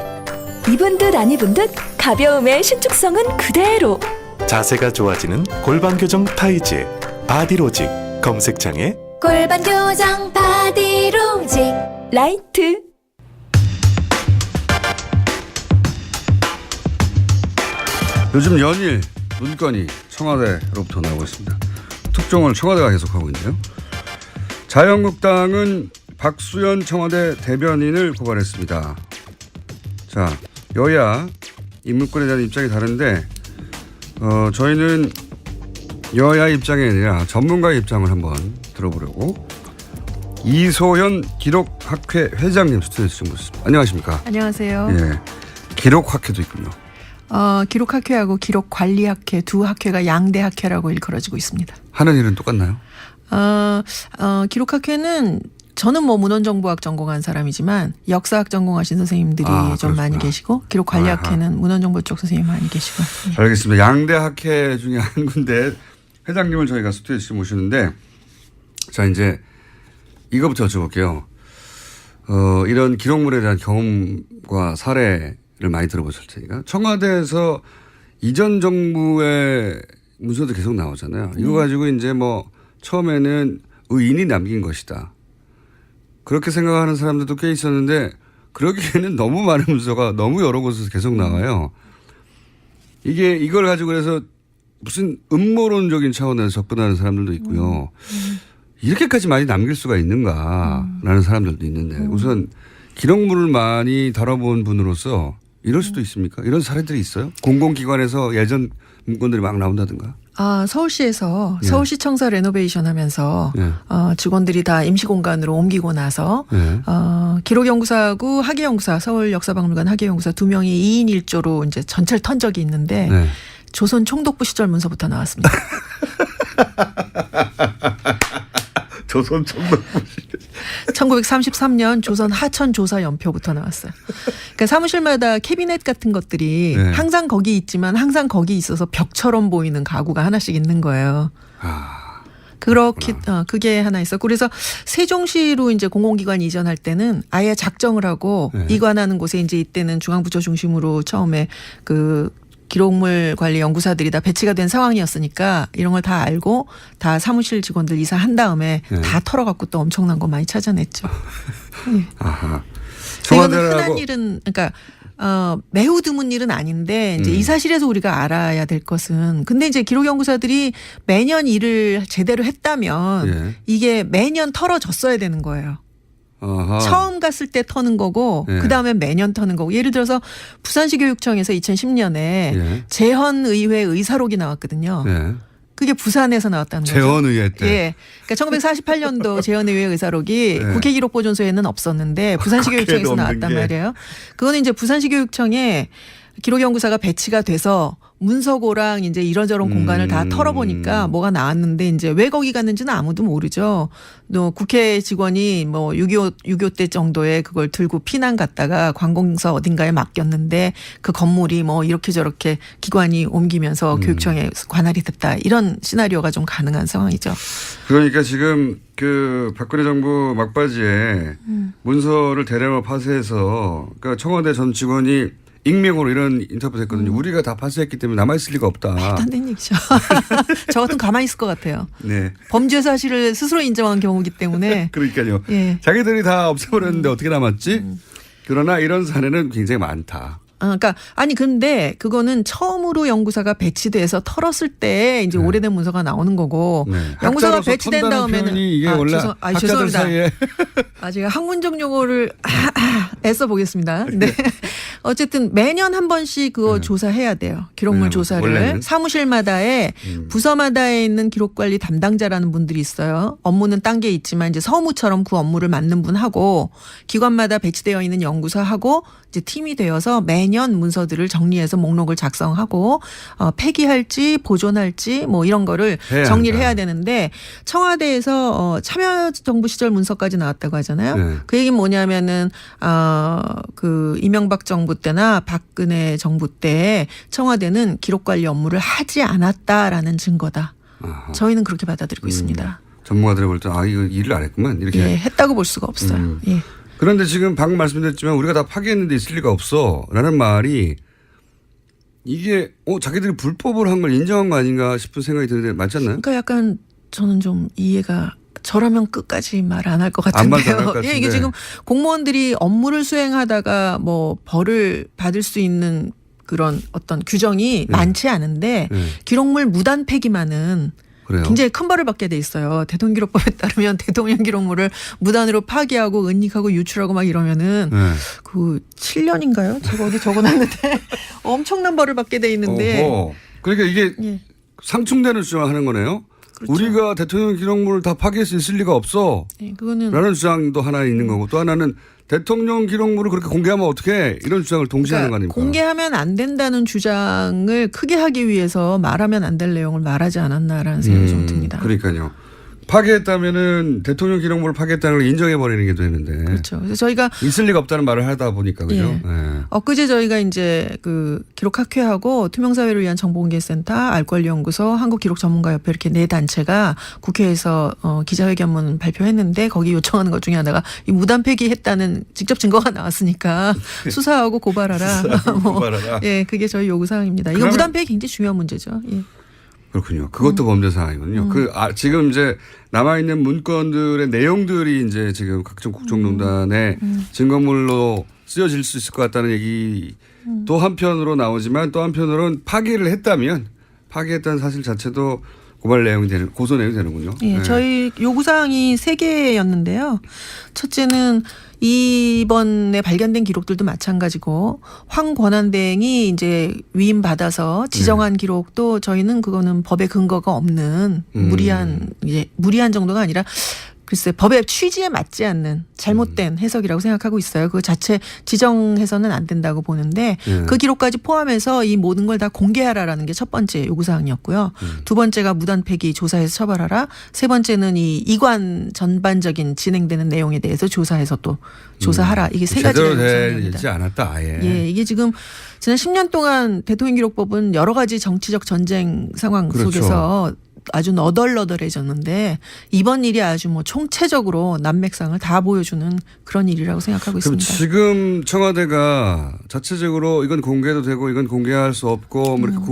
A: 입은 듯 안 입은 듯 가벼움의 신축성은 그대로.
N: 자세가 좋아지는 골반 교정 타이즈 바디로직. 검색창에
D: 골반 교정 바디로직
A: 라이트.
G: 요즘 연일 문건이 청와대로부터 나오고 있습니다. 특종을 청와대가 계속하고 있는데요. 자유한국당은 박수현 청와대 대변인을 고발했습니다. 자, 여야 이 문건에 대한 입장이 다른데 저희는 여야 입장이 아니라 전문가의 입장을 한번 들어보려고 이소현 기록학회 회장님 스튜디오에 모셨습니다. 안녕하십니까?
O: 안녕하세요.
G: 예, 기록학회도 있군요.
O: 기록학회하고 기록관리학회 두 학회가 양대학회라고 일컬어지고 있습니다.
G: 하는 일은 똑같나요?
O: 기록학회는 저는 문헌정보학 전공한 사람이지만 역사학 전공하신 선생님들이 좀 많이 계시고 기록관리학회는 문헌정보 쪽 선생님 많이 계시고. 네.
G: 알겠습니다. 양대학회 중에 한 군데 회장님을 저희가 스튜디오에 모시는데 자 이제 이거부터 여쭤볼게요. 이런 기록물에 대한 경험과 사례를 많이 들어보실 테니까 청와대에서 이전 정부의 문서도 계속 나오잖아요. 이거 가지고 이제 처음에는 의인이 남긴 것이다. 그렇게 생각하는 사람들도 꽤 있었는데 그러기에는 너무 많은 문서가 너무 여러 곳에서 계속 나와요. 이걸 가지고 그래서 무슨 음모론적인 차원에서 접근하는 사람들도 있고요. 이렇게까지 많이 남길 수가 있는가라는 사람들도 있는데 우선 기록물을 많이 다뤄본 분으로서 이럴 수도 있습니까? 이런 사례들이 있어요? 공공기관에서 예전 문건들이 막 나온다든가.
O: 서울시에서 서울시청사 레노베이션 하면서 직원들이 다 임시공간으로 옮기고 나서 기록연구사하고 학예연구사 서울역사박물관 학예연구사 2명이 2인 1조로 이제 전체를 턴 적이 있는데 조선 총독부 시절 문서부터 나왔습니다.
G: 조선 총독부 시절.
O: 1933년 조선 하천조사연표부터 나왔어요. 그러니까 사무실마다 캐비넷 같은 것들이 항상 거기 있지만 항상 거기 있어서 벽처럼 보이는 가구가 하나씩 있는 거예요. 그렇게 그게 하나 있었고 그래서 세종시로 이제 공공기관 이전할 때는 아예 작정을 하고 이관하는 곳에 이제 이때는 중앙부처 중심으로 처음에 그 기록물 관리 연구사들이 다 배치가 된 상황이었으니까 이런 걸 다 알고 다 사무실 직원들 이사한 다음에 다 털어갖고 또 엄청난 거 많이 찾아냈죠.
G: 아하.
O: 이거는 흔한 일은 그러니까 매우 드문 일은 아닌데 이제 이 사실에서 우리가 알아야 될 것은 근데 이제 기록연구사들이 매년 일을 제대로 했다면 이게 매년 털어졌어야 되는 거예요.
G: 아하.
O: 처음 갔을 때 터는 거고 그다음에 매년 터는 거고 예를 들어서 부산시 교육청에서 2010년에 재헌의회 의사록이 나왔거든요. 그게 부산에서 나왔다는 거죠.
G: 재헌의회 때.
O: 예. 그러니까 1948년도 재헌의회 의사록이 국회기록보존소에는 없었는데 부산시 교육청에서 나왔단 말이에요. 그거는 이제 부산시 교육청에 기록연구사가 배치가 돼서 문서고랑 이제 이런저런 공간을 다 털어보니까 뭐가 나왔는데 이제 왜 거기 갔는지는 아무도 모르죠. 또 국회 직원이 뭐 6.25 때 정도에 그걸 들고 피난 갔다가 관공서 어딘가에 맡겼는데 그 건물이 뭐 이렇게 저렇게 기관이 옮기면서 교육청에 관할이 됐다. 이런 시나리오가 좀 가능한 상황이죠.
G: 그러니까 지금 그 박근혜 정부 막바지에 문서를 대량으로 파쇄해서 그러니까 청와대 전 직원이 익명으로 이런 인터뷰를 했거든요. 우리가 다 파쇄했기 때문에 남아있을 리가 없다.
O: 말도 안 되는 얘기죠. 저 같으면 가만히 있을 것 같아요.
G: 네.
O: 범죄 사실을 스스로 인정한 경우이기 때문에.
G: 그러니까요. 자기들이 다 없애버렸는데 어떻게 남았지? 그러나 이런 사례는 굉장히 많다.
O: 그러니까 아니 근데 그거는 처음으로 연구사가 배치돼서 털었을 때 이제 오래된 문서가 나오는 거고 연구사가 배치된 다음에는
G: 이게 원래 학자들 사이에
O: 제가 학문적 용어를 애써 보겠습니다. 네. 어쨌든 매년 한 번씩 그거 조사해야 돼요. 기록물 조사를
G: 원래는.
O: 사무실마다에 부서마다에 있는 기록관리 담당자라는 분들이 있어요. 업무는 딴 게 있지만 이제 서무처럼 그 업무를 맡는 분하고 기관마다 배치되어 있는 연구사하고 이제 팀이 되어서 매년 문서들을 정리해서 목록을 작성하고 폐기할지 보존할지 뭐 이런 거를 정리를 해야 되는데 청와대에서 참여정부 시절 문서까지 나왔다고 하잖아요. 그 얘기는 뭐냐면은 그 이명박 정부 때나 박근혜 정부 때 청와대는 기록관리 업무를 하지 않았다라는 증거다. 저희는 그렇게 받아들이고 있습니다.
G: 전문가들이 볼 때 이거 일을 안 했구만 이렇게
O: 했다고 볼 수가 없어요.
G: 그런데 지금 방금 말씀드렸지만 우리가 다 파기했는데 있을 리가 없어 라는 말이 이게 자기들이 불법을 한 걸 인정한 거 아닌가 싶은 생각이 드는데 맞지 않나요?
O: 그러니까 약간 저는 좀 이해가 저라면 끝까지 말 안 할 것 같은데요. 이게 지금 공무원들이 업무를 수행하다가 뭐 벌을 받을 수 있는 그런 어떤 규정이 많지 않은데 기록물 무단 폐기만은
G: 그래요?
O: 굉장히 큰 벌을 받게 돼 있어요. 대통령기록법에 따르면 대통령 기록물을 무단으로 파기하고 은닉하고 유출하고 막 이러면은 그 7년인가요? 제가 어디 적어놨는데 엄청난 벌을 받게 돼 있는데.
G: 그러니까 이게 상충되는 주장을 하는 거네요. 그렇죠. 우리가 대통령 기록물을 다 파기할 수 있을 리가 없어.
O: 그거는
G: 라는 주장도 하나 있는 거고 또 하나는 대통령 기록물을 그렇게 공개하면 어떡해 이런 주장을 동시에 하는 거 아닙니까?
O: 공개하면 안 된다는 주장을 크게 하기 위해서 말하면 안 될 내용을 말하지 않았나라는 생각이 좀 듭니다.
G: 그러니까요. 파괴했다면은 대통령 기록물을 파괴했다는 걸 인정해버리는 게 되는데.
O: 그렇죠. 그래서 저희가
G: 있을 리가 없다는 말을 하다 보니까 그죠.
O: 엊그제 저희가 이제 그 기록학회하고 투명사회를 위한 정보공개센터, 알권리연구소, 한국기록전문가협회 이렇게 네 단체가 국회에서 기자회견문 발표했는데 거기 요청하는 것 중에 하나가 이 무단 폐기했다는 직접 증거가 나왔으니까 수사하고 고발하라.
G: 고발하라.
O: 그게 저희 요구 사항입니다. 이거 무단 폐기 굉장히 중요한 문제죠.
G: 그렇군요. 그것도 범죄 사항이군요. 지금 이제 남아있는 문건들의 내용들이 이제 지금 각종 국정농단의 증거물로 쓰여질 수 있을 것 같다는 얘기 또 한편으로 나오지만 또 한편으로는 파기했다는 사실 자체도 고발 내용이 고소 내용이 되는군요.
O: 예,
G: 네.
O: 저희 요구사항이 3개였는데요. 첫째는 이번에 발견된 기록들도 마찬가지고 황권한대행이 이제 위임받아서 지정한 기록도 저희는 그거는 법에 근거가 없는 무리한 정도가 아니라 글쎄 법의 취지에 맞지 않는 잘못된 해석이라고 생각하고 있어요. 그 자체 지정해서는 안 된다고 보는데 그 기록까지 포함해서 이 모든 걸 다 공개하라라는 게 첫 번째 요구사항이었고요. 두 번째가 무단 폐기 조사해서 처벌하라. 세 번째는 이 이관 전반적인 진행되는 내용에 대해서 조사해서 또 조사하라. 이게 세 가지가 요구사항입니다.
G: 되지 않았다 아예.
O: 예, 이게 지금 지난 10년 동안 대통령기록법은 여러 가지 정치적 전쟁 상황
G: 그렇죠.
O: 속에서 아주 너덜너덜해졌는데 이번 일이 아주 뭐 총체적으로 난맥상을 다 보여주는 그런 일이라고 생각하고
G: 그럼
O: 있습니다.
G: 지금 청와대가 자체적으로 이건 공개도 되고 이건 공개할 수 없고 뭐 이렇게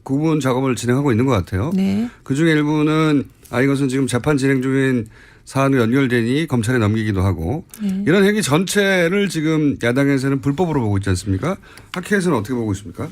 G: 구분 작업을 진행하고 있는 것 같아요.
O: 네.
G: 그중에 일부는 이것은 지금 재판 진행 중인 사안으로 연결되니 검찰에 넘기기도 하고 이런 행위 전체를 지금 야당에서는 불법으로 보고 있지 않습니까? 학회에서는 어떻게 보고 있습니까?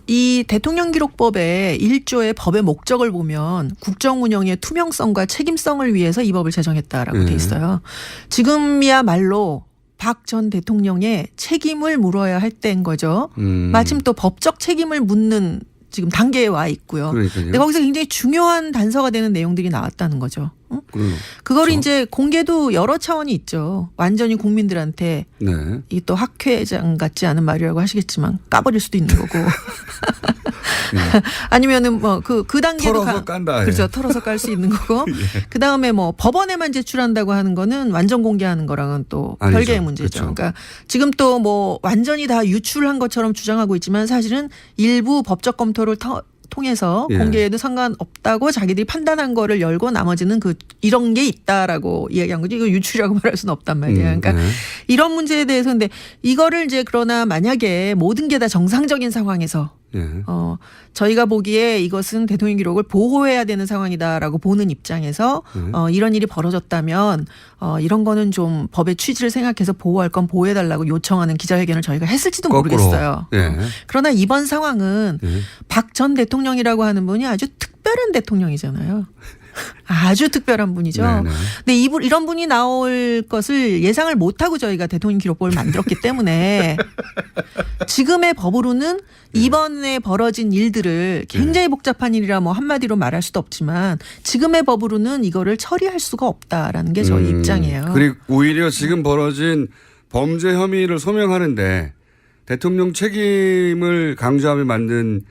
O: 이 대통령기록법의 1조의 법의 목적을 보면 국정 운영의 투명성과 책임성을 위해서 이 법을 제정했다라고 돼 있어요. 지금이야말로 박 전 대통령의 책임을 물어야 할 때인 거죠. 마침 또 법적 책임을 묻는 지금 단계에 와 있고요.
G: 그러니까요.
O: 근데 거기서 굉장히 중요한 단서가 되는 내용들이 나왔다는 거죠. 그걸 이제 공개도 여러 차원이 있죠. 완전히 국민들한테 이 또 학회장 같지 않은 말이라고 하시겠지만 까버릴 수도 있는 거고. 아니면은 뭐 그 단계로
G: 털어서 깐다.
O: 그렇죠. 털어서 깔 수 있는 거고. 그 다음에 뭐 법원에만 제출한다고 하는 거는 완전 공개하는 거랑은 또
G: 아니죠.
O: 별개의 문제죠.
G: 그렇죠.
O: 그러니까 지금 또 뭐 완전히 다 유출한 것처럼 주장하고 있지만 사실은 일부 법적 검토를 통해서 공개에도 상관없다고 자기들이 판단한 거를 열고 나머지는 이런 게 있다라고 이야기한 거지. 이거 유출이라고 말할 수는 없단 말이에요. 그러니까 이런 문제에 대해서 근데 이거를 이제 그러나 만약에 모든 게 다 정상적인 상황에서 저희가 보기에 이것은 대통령 기록을 보호해야 되는 상황이다라고 보는 입장에서 이런 일이 벌어졌다면 이런 거는 좀 법의 취지를 생각해서 보호할 건 보호해달라고 요청하는 기자회견을 저희가 했을지도
G: 거꾸로.
O: 모르겠어요. 그러나 이번 상황은
G: 네.
O: 박 전 대통령이라고 하는 분이 아주 특별한 대통령이잖아요. 아주 특별한 분이죠.
G: 네네.
O: 근데 이런 분이 나올 것을 예상을 못하고 저희가 대통령 기록법을 만들었기 때문에 지금의 법으로는 이번에 벌어진 일들을 굉장히 복잡한 일이라 뭐 한마디로 말할 수도 없지만 지금의 법으로는 이거를 처리할 수가 없다라는 게 저희 입장이에요.
G: 그리고 오히려 지금 벌어진 범죄 혐의를 소명하는데 대통령 책임을 강조하며 만든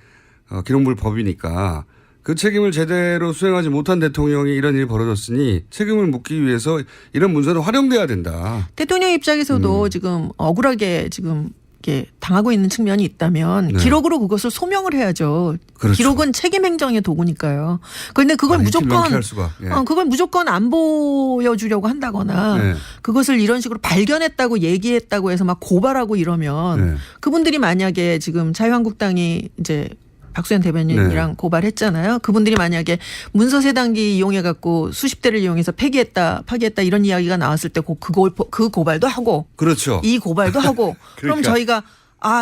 G: 기록물 법이니까 그 책임을 제대로 수행하지 못한 대통령이 이런 일이 벌어졌으니 책임을 묻기 위해서 이런 문서는 활용돼야 된다.
O: 대통령 입장에서도 지금 억울하게 지금 이렇게 당하고 있는 측면이 있다면 기록으로 그것을 소명을 해야죠.
G: 그렇죠.
O: 기록은 책임 행정의 도구니까요. 그런데 그걸 그걸 무조건 안 보여주려고 한다거나 그것을 이런 식으로 발견했다고 얘기했다고 해서 막 고발하고 이러면 그분들이 만약에 지금 자유한국당이 이제 박수현 대변인이랑 고발했잖아요. 그분들이 만약에 문서 세단기 이용해갖고 수십 대를 이용해서 파기했다 이런 이야기가 나왔을 때 그 고발도 하고
G: 그렇죠.
O: 이 고발도 하고 그럼
G: 그러니까.
O: 저희가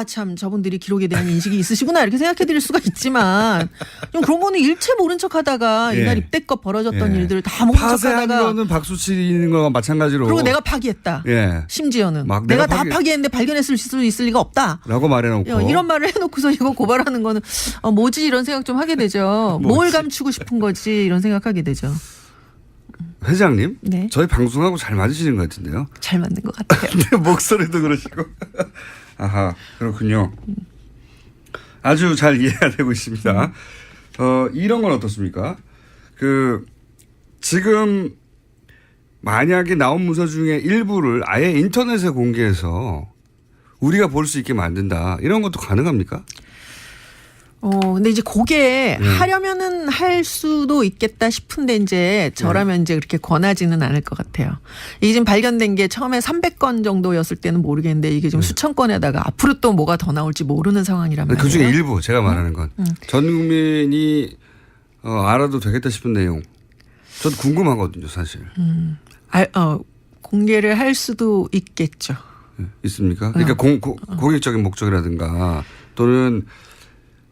O: 참 저분들이 기록에 대한 인식이 있으시구나 이렇게 생각해 드릴 수가 있지만 좀 그런 거는 일체 모른 척하다가 이날 이때껏 벌어졌던 일들을 다 모른 척하다가
G: 파쇄한 거는 박수 치는 거와 마찬가지로
O: 그리고 내가 파기했다. 심지어는 내가 다 파기했는데 발견했을 수 있을 리가 없다.
G: 라고 말해놓고
O: 이런 말을 해놓고서 이거 고발하는 거는 뭐지 이런 생각 좀 하게 되죠. 뭘 감추고 싶은 거지 이런 생각하게 되죠.
G: 회장님,
O: 네.
G: 저희 방송하고 잘 맞으시는 것 같은데요.
O: 잘 맞는 것 같아요.
G: 목소리도 그러시고. 아하, 그렇군요. 아주 잘 이해가 되고 있습니다. 이런 건 어떻습니까? 지금 만약에 나온 문서 중에 일부를 아예 인터넷에 공개해서 우리가 볼 수 있게 만든다. 이런 것도 가능합니까?
O: 근데 이제 그게 하려면은 할 수도 있겠다 싶은데 이제 저라면 이제 그렇게 권하지는 않을 것 같아요. 이게 지금 발견된 게 처음에 300건 정도였을 때는 모르겠는데 이게 지금 수천 건에다가 앞으로 또 뭐가 더 나올지 모르는 상황이란 말이에요.
G: 그중에 일부 제가 말하는 건 전 국민이 알아도 되겠다 싶은 내용. 저도 궁금하거든요, 사실.
O: 공개를 할 수도 있겠죠.
G: 있습니까? 그러니까 공익적인 목적이라든가 또는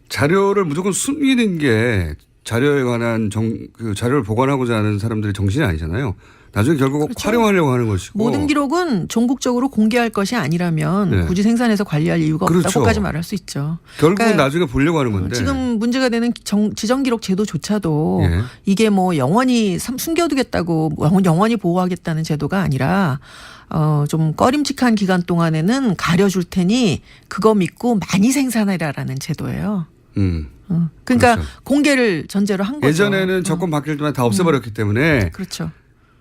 G: 자료를 무조건 숨기는 게 자료에 관한 그 자료를 보관하고자 하는 사람들의 정신이 아니잖아요. 나중에 결국
O: 그렇죠.
G: 활용하려고 하는 것이고.
O: 모든 기록은 전국적으로 공개할 것이 아니라면 굳이 생산해서 관리할 이유가 없다고까지 말할 수 있죠.
G: 결국은
O: 그러니까
G: 나중에 보려고 하는 건데.
O: 지금 문제가 되는 지정기록 제도조차도 이게 뭐 영원히 숨겨두겠다고 영원히 보호하겠다는 제도가 아니라 좀 꺼림칙한 기간 동안에는 가려줄 테니 그거 믿고 많이 생산해라라는 제도예요. 그러니까
G: 그렇죠.
O: 공개를 전제로 한 거죠.
G: 예전에는 정권 바뀔 때만 다 없애버렸기 때문에.
O: 그렇죠.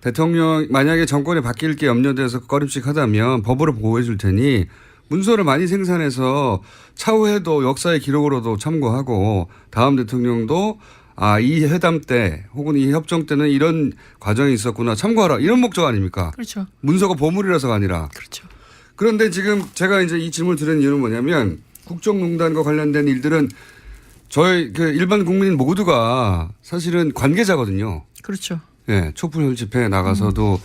G: 대통령 만약에 정권이 바뀔 게 염려돼서 꺼림칙하다면 법으로 보호해 줄 테니 문서를 많이 생산해서 차후에도 역사의 기록으로도 참고하고 다음 대통령도 이 회담 때 혹은 이 협정 때는 이런 과정이 있었구나 참고하라 이런 목적 아닙니까?
O: 그렇죠.
G: 문서가 보물이라서가 아니라.
O: 그렇죠.
G: 그런데 지금 제가 이제 이 질문을 드리는 이유는 뭐냐면 국정농단과 관련된 일들은 저희 그 일반 국민 모두가 사실은 관계자거든요.
O: 그렇죠.
G: 네, 촛불 집회에 나가서도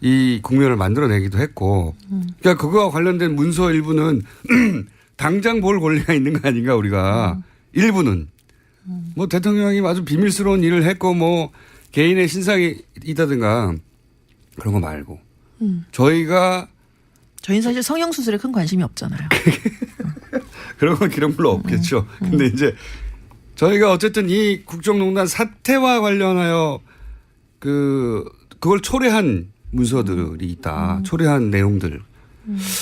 G: 이 국면을 만들어내기도 했고, 그러니까 그거와 관련된 문서 일부는 당장 볼 권리가 있는 거 아닌가 우리가 일부는 뭐 대통령이 아주 비밀스러운 일을 했고 뭐 개인의 신상이 있다든가 그런 거 말고 저희는
O: 사실 성형수술에 큰 관심이 없잖아요.
G: 그런 건 기록물로 없겠죠. 근데 이제 저희가 어쨌든 이 국정농단 사태와 관련하여 그걸 초래한 문서들이 있다. 초래한 내용들.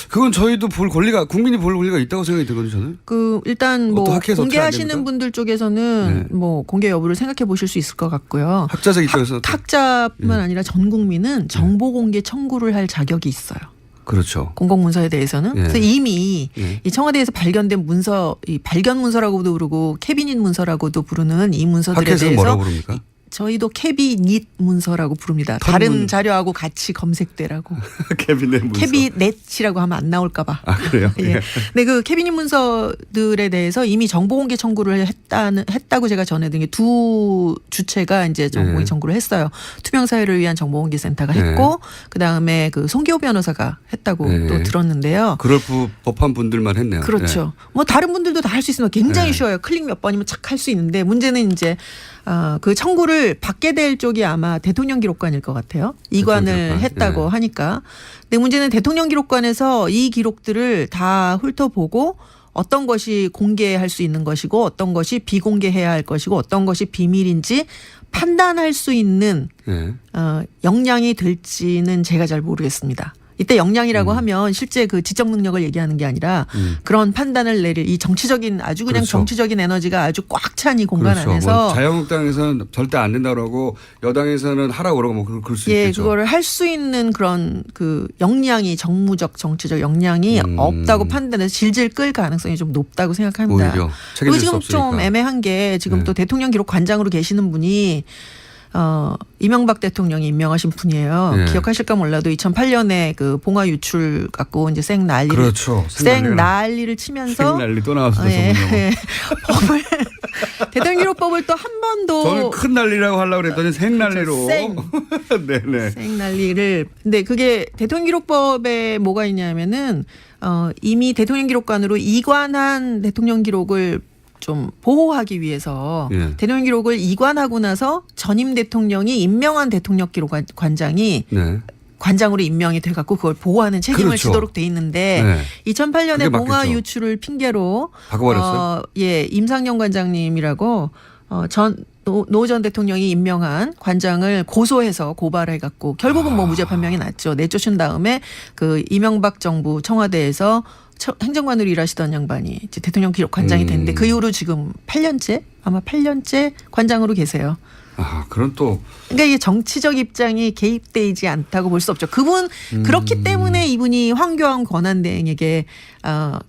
G: 그건 저희도 볼 권리가 국민이 볼 권리가 있다고 생각이 들거든요. 저는.
O: 일단 뭐 공개하시는 분들 쪽에서는 뭐 공개 여부를 생각해 보실 수 있을 것 같고요.
G: 학자적 입장에서
O: 학자뿐만 아니라 전 국민은 정보 공개 청구를 할 자격이 있어요.
G: 그렇죠.
O: 공공문서에 대해서는. 그래서 이미 이 청와대에서 발견된 문서, 이 발견 문서라고도 부르고 캐비닛 문서라고도 부르는 이 문서들에 대해서
G: 뭐라고 부릅니까?
O: 저희도 캐비닛 문서라고 부릅니다. 다른 자료하고 같이 검색되라고.
G: 캐비넷 문서.
O: 캐비넷이라고 하면 안 나올까 봐.
G: 그래요?
O: 예. 근데 그 캐비닛 문서들에 대해서 이미 정보공개 청구를 했다고 제가 전해드린 게 두 주체가 이제 정보공개 청구를 했어요. 투명사회를 위한 정보공개센터가 했고 그다음에 그 송기호 변호사가 했다고 또 들었는데요.
G: 그럴 법한 분들만 했네요.
O: 그렇죠. 뭐 다른 분들도 다 할 수 있으면 굉장히 쉬워요. 클릭 몇 번이면 착 할 수 있는데 문제는 이제 그 청구를 받게 될 쪽이 아마 대통령 기록관일 것 같아요. 이관을 했다고 하니까. 근데 문제는 대통령 기록관에서 이 기록들을 다 훑어보고 어떤 것이 공개할 수 있는 것이고 어떤 것이 비공개해야 할 것이고 어떤 것이 비밀인지 판단할 수 있는 역량이 될지는 제가 잘 모르겠습니다. 이때 역량이라고 하면 실제 그 지적 능력을 얘기하는 게 아니라 그런 판단을 내릴 이 정치적인 아주 그냥 정치적인 에너지가 아주 꽉 찬 이 공간 안에서
G: 뭐 자유한국당에서는 절대 안 된다고 그러고 여당에서는 하라고 그러고 뭐 그럴 수 있겠죠.
O: 그거를 할 수 있는 그런 그 역량이 정무적 정치적 역량이 없다고 판단해서 질질 끌 가능성이 좀 높다고 생각합니다.
G: 오히려
O: 그리고 지금 좀 애매한 게 지금 또 대통령 기록 관장으로 계시는 분이 이명박 대통령이 임명하신 분이에요. 기억하실까 몰라도 2008년에 그 봉화 유출 갖고 이제 생 난리를 치면서
G: 생난리 또 나왔어요.
O: 법을 대통령 기록법을 또 한 번도
G: 저는 큰 난리라고 하려고 그랬더니 생난리로 네네.
O: 생난리를 근데 그게 대통령 기록법에 뭐가 있냐면은 이미 대통령 기록관으로 이관한 대통령 기록을 좀 보호하기 위해서 대통령 기록을 이관하고 나서 전임 대통령이 임명한 대통령 기록관장이 관장으로 임명이 돼갖고 그걸 보호하는 책임을 지도록 돼 있는데 2008년에 봉화 유출을 핑계로
G: 바꿔버렸어요.
O: 임상영 관장님이라고 노 전 대통령이 임명한 관장을 고소해서 고발해갖고 결국은 뭐 무죄 판명이 났죠. 내쫓은 다음에 그 이명박 정부 청와대에서 행정관으로 일하시던 양반이 이제 대통령 기록 관장이 됐는데 그 이후로 지금 8년째 관장으로 계세요.
G: 아, 그런 또.
O: 그러니까 이게 정치적 입장이 개입되지 않다고 볼 수 없죠. 그분 그렇기 때문에 이분이 황교안 권한대행에게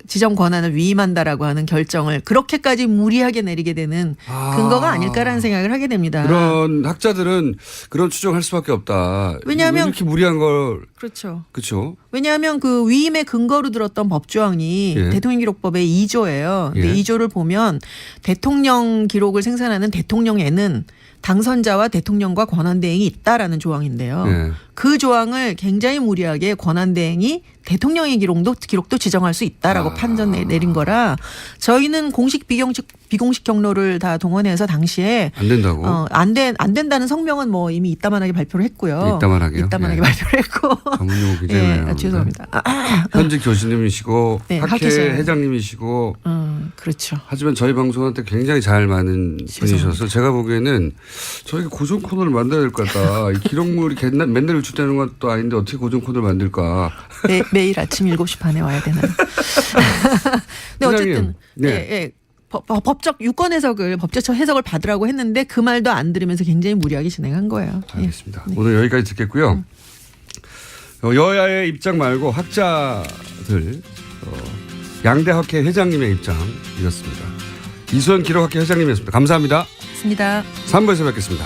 O: 지정 권한을 위임한다라고 하는 결정을 그렇게까지 무리하게 내리게 되는 근거가 아닐까라는 생각을 하게 됩니다.
G: 그런 학자들은 그런 추정할 수밖에 없다.
O: 왜냐하면
G: 이렇게 무리한 걸.
O: 그렇죠.
G: 그렇죠.
O: 왜냐하면 그 위임의 근거로 들었던 법조항이
G: 예.
O: 대통령기록법의 2조예요. 근데
G: 예.
O: 2조를 보면 대통령 기록을 생산하는 대통령에는 당선자와 대통령과 권한대행이 있다라는 조항인데요.
G: 예.
O: 그 조항을 굉장히 무리하게 권한대행이 대통령의 기록도 지정할 수 있다라고 판정 내린 거라 저희는 공식 비공식 경로를 다 동원해서 당시에
G: 안 된다고.
O: 안 된다는 성명은 뭐 이미 이따만하게 발표를 했고요.
G: 이따만하게요?
O: 이따만하게
G: 예.
O: 발표를 했고.
G: 전문용어 굉장히
O: 예, 죄송합니다.
G: 현직 교수님이시고
O: 네,
G: 학회
O: 학회에서.
G: 회장님이시고
O: 그렇죠.
G: 하지만 저희 방송한테 굉장히 잘 맞는 분이셔서 제가 보기에는 저희가 고정 코너를 만들어야 될 것 같다. 이 기록물이 맨날 유출되는 것도 아닌데 어떻게 고정 코너를 만들까.
O: 매일 아침 7시 반에 와야 되나요? 근데 어쨌든
G: 네.
O: 법적 유권 해석을 법제처 해석을 받으라고 했는데 그 말도 안 들으면서 굉장히 무리하게 진행한 거예요.
G: 알겠습니다. 오늘 여기까지 듣겠고요. 여야의 입장 말고 학자들 양대학회 회장님의 입장 이렇습니다. 이수연 기록학회 회장님이었습니다. 감사합니다.
O: 맞습니다.
G: 3부에서 뵙겠습니다.